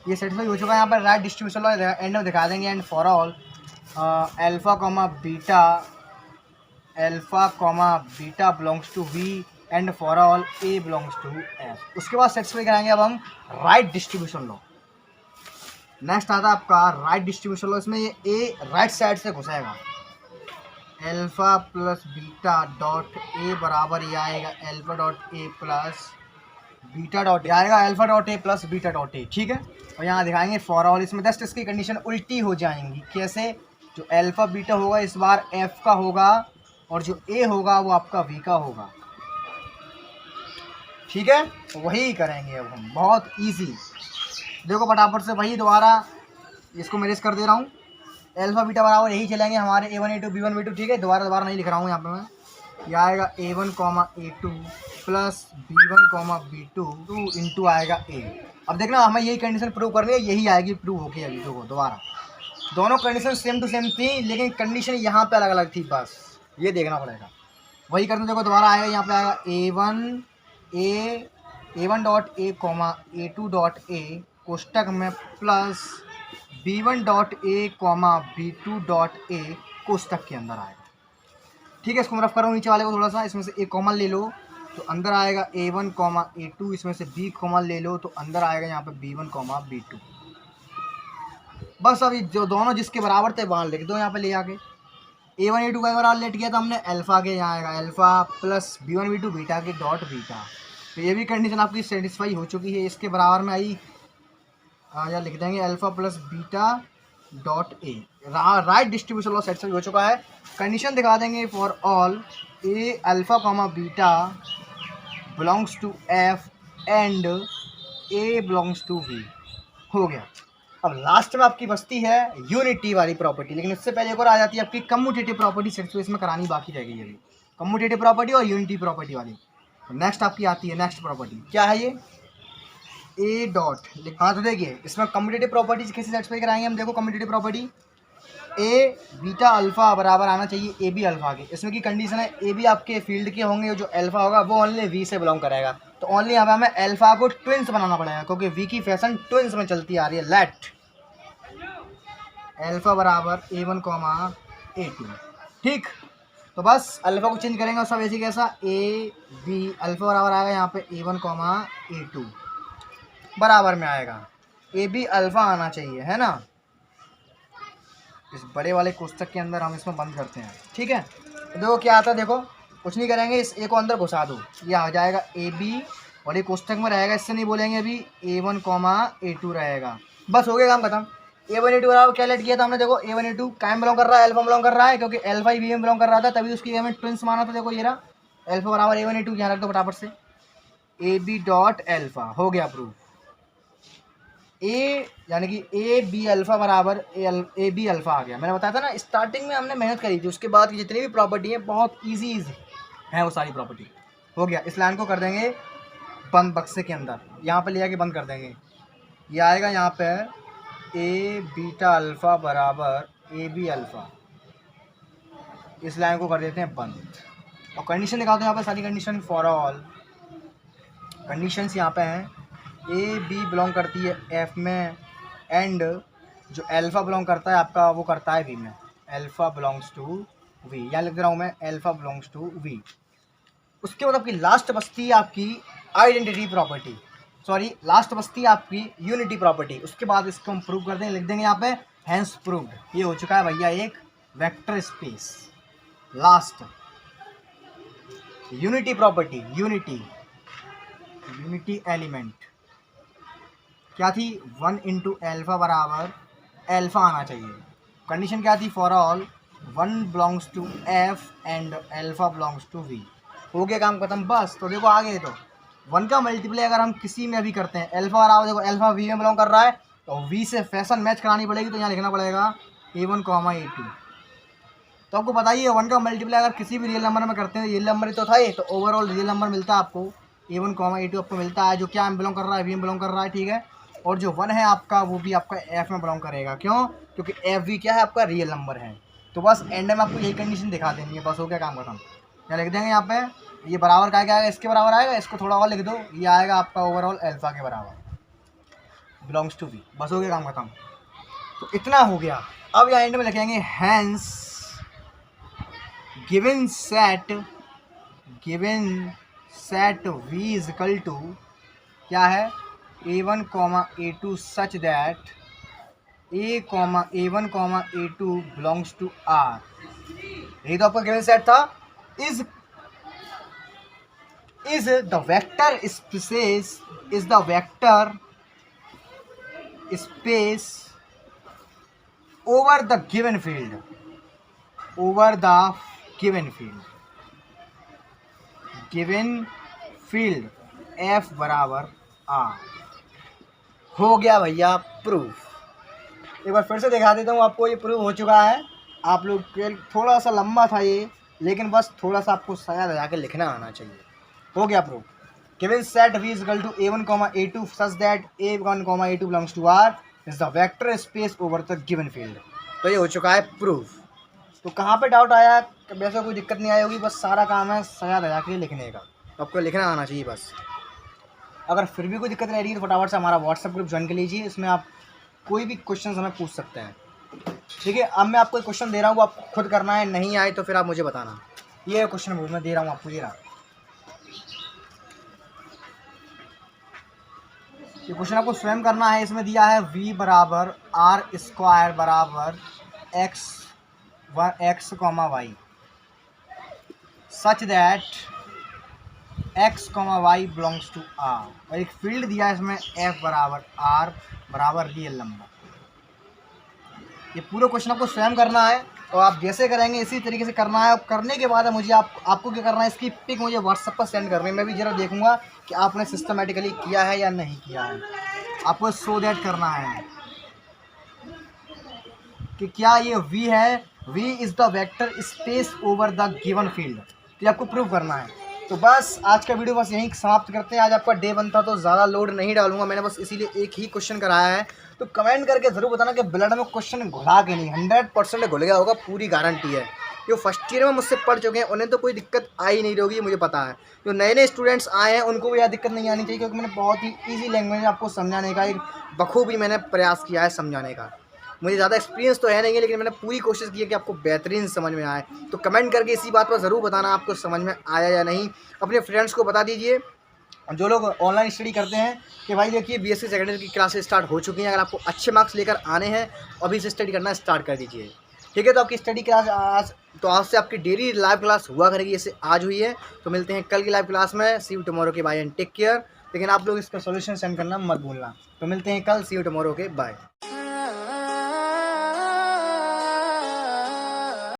ये सेटिस्फाई हो चुका है। यहाँ पर राइट डिस्ट्रीब्यूशन एंड में दिखा देंगे, and for all alpha comma beta belongs to V and for all A belongs to F. उसके बाद सेटिस्फाई कराएंगे अब हम राइट डिस्ट्रीब्यूशन लो। नेक्स्ट आता है आपका राइट डिस्ट्रीब्यूशन लो। इसमें ये ए राइट साइड से घुसाएगा, alpha plus beta dot A बराबर ये आएगा अल्फ़ा डॉट ए प्लस बीटा डॉट, आएगा alpha dot A plus beta dot A. ठीक है, और यहाँ दिखाएंगे फॉर ऑल। इसमें जस्ट इसकी कंडीशन उल्टी हो जाएंगी। कैसे, जो अल्फ़ा बीटा होगा इस बार एफ का होगा और जो ए होगा वो आपका वी का होगा। ठीक है, वही करेंगे अब हम, बहुत इजी। देखो फटाफट से वही दोबारा इसको मैं रेस कर दे रहा हूँ। अल्फ़ा बीटा बराबर यही चलेंगे हमारे A1 A2 B1 B2। ठीक है, दोबारा नहीं लिख रहा हूँ यहाँ पे मैं। यह आएगा A1 comma A2 plus B1 comma B2 2 into आएगा A। अब देखना हमें यही कंडीशन प्रूव करनी है, यही आएगी प्रूव होके। अभी देखो दोबारा दोनों कंडीशन सेम टू सेम थी, लेकिन कंडीशन यहाँ पे अलग अलग थी, बस ये देखना पड़ेगा। वही करते देखो दोबारा आएगा, यहाँ पे आएगा A1 dot A comma A2 dot A कोष्टक में plus B1 dot A comma B2 dot A कोष्टक के अंदर आएगा। ठीक है, इसको मैं रफ कर रहा हूँ नीचे वाले को थोड़ा सा। इसमें से ए कॉमन ले लो तो अंदर आएगा A1 कॉमा A2, इसमें से B कॉमन ले लो तो अंदर आएगा यहाँ पे B1 कॉमा B2। बस अभी जो दोनों जिसके बराबर थे वहाँ लिख दो, यहाँ पे ले आके A1 A2 का बराबर लेट किया था हमने अल्फ़ा के, यहाँ आएगा alpha plus B1 B2 beta के डॉट बीटा। तो ये भी कंडीशन आपकी सेटिस्फाई हो चुकी है। इसके बराबर में आई या लिख देंगे alpha plus beta dot a. Right distribution law satisfy हो चुका है। कंडीशन दिखा देंगे for all a alpha comma beta belongs to F and a belongs to V. हो गया। अब लास्ट में आपकी बचती है यूनिटी वाली प्रॉपर्टी, लेकिन इससे पहले एक और आ जाती है आपकी कम्यूटेटिव प्रॉपर्टी। सेटिस्फाई इसमें करानी बाकी रह गई अभी, कम्यूटेटिव प्रॉपर्टी और यूनिटी प्रॉपर्टी वाली। नेक्स्ट आपकी आती है नेक्स्ट प्रॉपर्टी, क्या है ये, ए डॉट। हाँ तो देखिए इसमें कम्यूटेटिव प्रॉपर्टीज कैसे सेटिस्फाई कराएंगे हम। देखो कम्यूटेटिव प्रॉपर्टी ए बीटा अल्फ़ा बराबर आना चाहिए ए बी अल्फ़ा के। इसमें की कंडीशन है ए बी आपके फील्ड के होंगे, जो अल्फ़ा होगा वो ओनली वी से बिलोंग करेगा। तो ओनली यहाँ पे हमें अल्फ़ा को ट्विंस बनाना पड़ेगा, क्योंकि वी की फैशन ट्विंस में चलती आ रही है। लेट अल्फ़ा बराबर A1 कॉमा A2। ठीक, तो बस अल्फ़ा को चेंज करेंगे सब ऐसे कैसा, ए बी अल्फ़ा बराबर आएगा यहाँ पे A1 कॉमा A2 बराबर में आएगा ए बी अल्फ़ा आना चाहिए, है ना। इस बड़े वाले कोष्टक के अंदर हम इसमें बंद करते हैं। ठीक है, तो देखो क्या आता है, देखो कुछ नहीं करेंगे, इस ए को अंदर घुसा दो, ये आ जाएगा ए बी और ये कोष्टक में रहेगा, इससे नहीं बोलेंगे अभी, A1 कॉमा A2 रहेगा। बस हो गया काम खत्म। A1 A2 बराबर क्या लेट किया था हमने, देखो A1 A2 कायम बिलोंग कर रहा है, अल्फ़ा बिलोंग कर रहा है, क्योंकि अल्फ़ा ही वी में बिलोंग कर रहा था, तभी उसकी हमें ट्विंस माना था। देखो ये रहा अल्फ़ा बराबर A1 A2, यहाँ रख दो फटाफट से, ए बी डॉट अल्फ़ा। हो गया प्रूफ। ए यानी कि ए बी अल्फ़ा बराबर ए बी अल्फ़ा आ गया। मैंने बताया था ना स्टार्टिंग में हमने मेहनत करी थी, उसके बाद की जितनी भी प्रॉपर्टी है बहुत इजी है वो सारी प्रॉपर्टी। हो गया, इस लाइन को कर देंगे बंद बक्से के अंदर, यहाँ पे ले आके बंद कर देंगे। ये आएगा यहाँ पे ए बीटा अल्फ़ा बराबर ए बी अल्फ़ा, इस लाइन को कर देते हैं बंद। और कंडीशन निकालते हैं यहाँ पे सारी कंडीशन फॉर ऑल। कंडीशंस यहाँ पे हैं, ए बी बिलोंग करती है एफ में, एंड जो अल्फ़ा बिलोंग करता है आपका वो करता है वी में। अल्फ़ा बिलोंग्स टू वी, यहाँ लिख दे रहा हूँ मैं, अल्फ़ा बिलोंग्स टू वी। उसके बाद आपकी लास्ट बचती है आपकी आइडेंटिटी प्रॉपर्टी, सॉरी लास्ट बचती है आपकी यूनिटी प्रॉपर्टी। उसके बाद इसको हम प्रूव कर देंगे, लिख देंगे यहाँ पे हैंस प्रूव्ड। ये हो चुका है भैया एक vector space. Last unity property, unity element क्या थी, 1 इंटू अल्फ़ा बराबर अल्फ़ा आना चाहिए। कंडीशन क्या थी, for all 1 belongs to F and alpha belongs to V. हो गया काम खत्म बस। तो देखो आगे तो 1 का मल्टीप्लाई अगर हम किसी में भी करते हैं, अल्फ़ा बराबर देखो अल्फ़ा वी में बिलोंग कर रहा है तो वी से फैशन मैच करानी पड़ेगी, तो यहाँ लिखना पड़ेगा A1, A2। तो आपको बताइए 1 का मल्टीप्लाई अगर किसी भी रियल नंबर में करते हैं, रियल नंबर ही तो था ये, तो ओवरऑल रियल नंबर मिलता है आपको A1, A2 आपको मिलता है, जो क्या में बिलोंग कर रहा है, वी में बिलोंग कर रहा है, ठीक है। और जो 1 है आपका वो भी आपका एफ में बिलोंग करेगा, क्यों, क्योंकि एफ भी क्या है आपका रियल नंबर है। तो बस एंड में आपको यही कंडीशन दिखा देनी है, बस हो गया काम खत्म। क्या लिख देंगे यहाँ पे, ये बराबर क्या आएगा, इसके बराबर आएगा, इसको थोड़ा और लिख दो, ये आएगा आपका ओवरऑल अल्फ़ा के बराबर बिलोंग्स टू वी, बस हो गया काम खत्म। तो इतना हो गया। अब यहाँ एंड में लिखेंगे hence given set V is equal to क्या है, A1, A2 such that A1, A2 belongs to R। यही तो आपका गिवन सेट था। is the vector space over the given field, F बराबर R। हो गया भैया प्रूफ। एक बार फिर से दिखा देता हूँ आपको, ये प्रूफ हो चुका है। आप लोग के थोड़ा सा लंबा था ये, लेकिन बस थोड़ा सा आपको सजा दजा के लिखना आना चाहिए। हो गया proof. Given set V is equal to A1, A2 such that A1, A2 belongs to R is the vector space over the given field. तो ये हो चुका है प्रूफ। तो कहाँ पे डाउट आया, वैसे कोई दिक्कत नहीं आई होगी, बस सारा काम है सजा दजा के लिखने का, आपको लिखना आना चाहिए बस। अगर फिर भी कोई दिक्कत रह रही है तो फटाफट से हमारा व्हाट्सएप ग्रुप ज्वाइन कर लीजिए, इसमें आप कोई भी क्वेश्चन हमें पूछ सकते हैं, ठीक है। अब मैं आपको एक क्वेश्चन दे रहा हूँ, आपको खुद करना है, नहीं आए तो फिर आप मुझे बताना। ये क्वेश्चन मैं दे रहा हूँ आपको, ये क्वेश्चन आपको स्वयं करना है। इसमें दिया है v बराबर R² बराबर x, y such that x, y belongs to R, और एक फील्ड दिया है इसमें f बराबर R बराबर रियल नंबर। ये पूरा क्वेश्चन आपको स्वयं करना है, और आप जैसे करेंगे इसी तरीके से करना है। करने के बाद मुझे आपको क्या करना है, इसकी पिक मुझे व्हाट्सएप पर सेंड करनी है। मैं भी जरा देखूंगा कि आपने सिस्टमेटिकली किया है या नहीं किया है। आपको शो दैट करना है कि क्या ये v है, v is the vector space over the given field. तो आपको प्रूव करना है। तो बस आज का वीडियो बस यहीं समाप्त करते हैं। आज आपका डे 1 था तो ज़्यादा लोड नहीं डालूंगा, मैंने बस इसीलिए एक ही क्वेश्चन कराया है। तो कमेंट करके ज़रूर बताना कि ब्लड में क्वेश्चन घुला के नहीं, 100% घुल गया होगा, पूरी गारंटी है। जो फर्स्ट ईयर में मुझसे पढ़ चुके हैं उन्हें तो कोई दिक्कत आई नहीं होगी, मुझे पता है। जो नए नए स्टूडेंट्स आए हैं उनको भी यह दिक्कत नहीं आनी चाहिए, क्योंकि मैंने बहुत ही ईजी लैंग्वेज में आपको समझाने का एक बखूबी मैंने प्रयास किया है समझाने का। मुझे ज़्यादा एक्सपीरियंस तो है नहीं, लेकिन मैंने पूरी कोशिश की है कि आपको बेहतरीन समझ में आए। तो कमेंट करके इसी बात पर ज़रूर बताना आपको समझ में आया या नहीं। अपने फ्रेंड्स को बता दीजिए जो लोग ऑनलाइन स्टडी करते हैं कि भाई देखिए बीएससी सेकेंड ईयर की क्लासेस स्टार्ट हो चुकी हैं। अगर आपको अच्छे मार्क्स लेकर आने हैं अभी से स्टडी करना स्टार्ट कर दीजिए, ठीक है। तो आपकी स्टडी क्लास आज से आपकी डेली लाइव क्लास हुआ करेगी, जैसे आज हुई है। तो मिलते हैं कल की लाइव क्लास में। सी यू टुमारो के बाय एंड टेक केयर। लेकिन आप लोग इसका सोल्यूशन सेंड करना मत भूलना। तो मिलते हैं कल, सी यू टुमारो के बाय।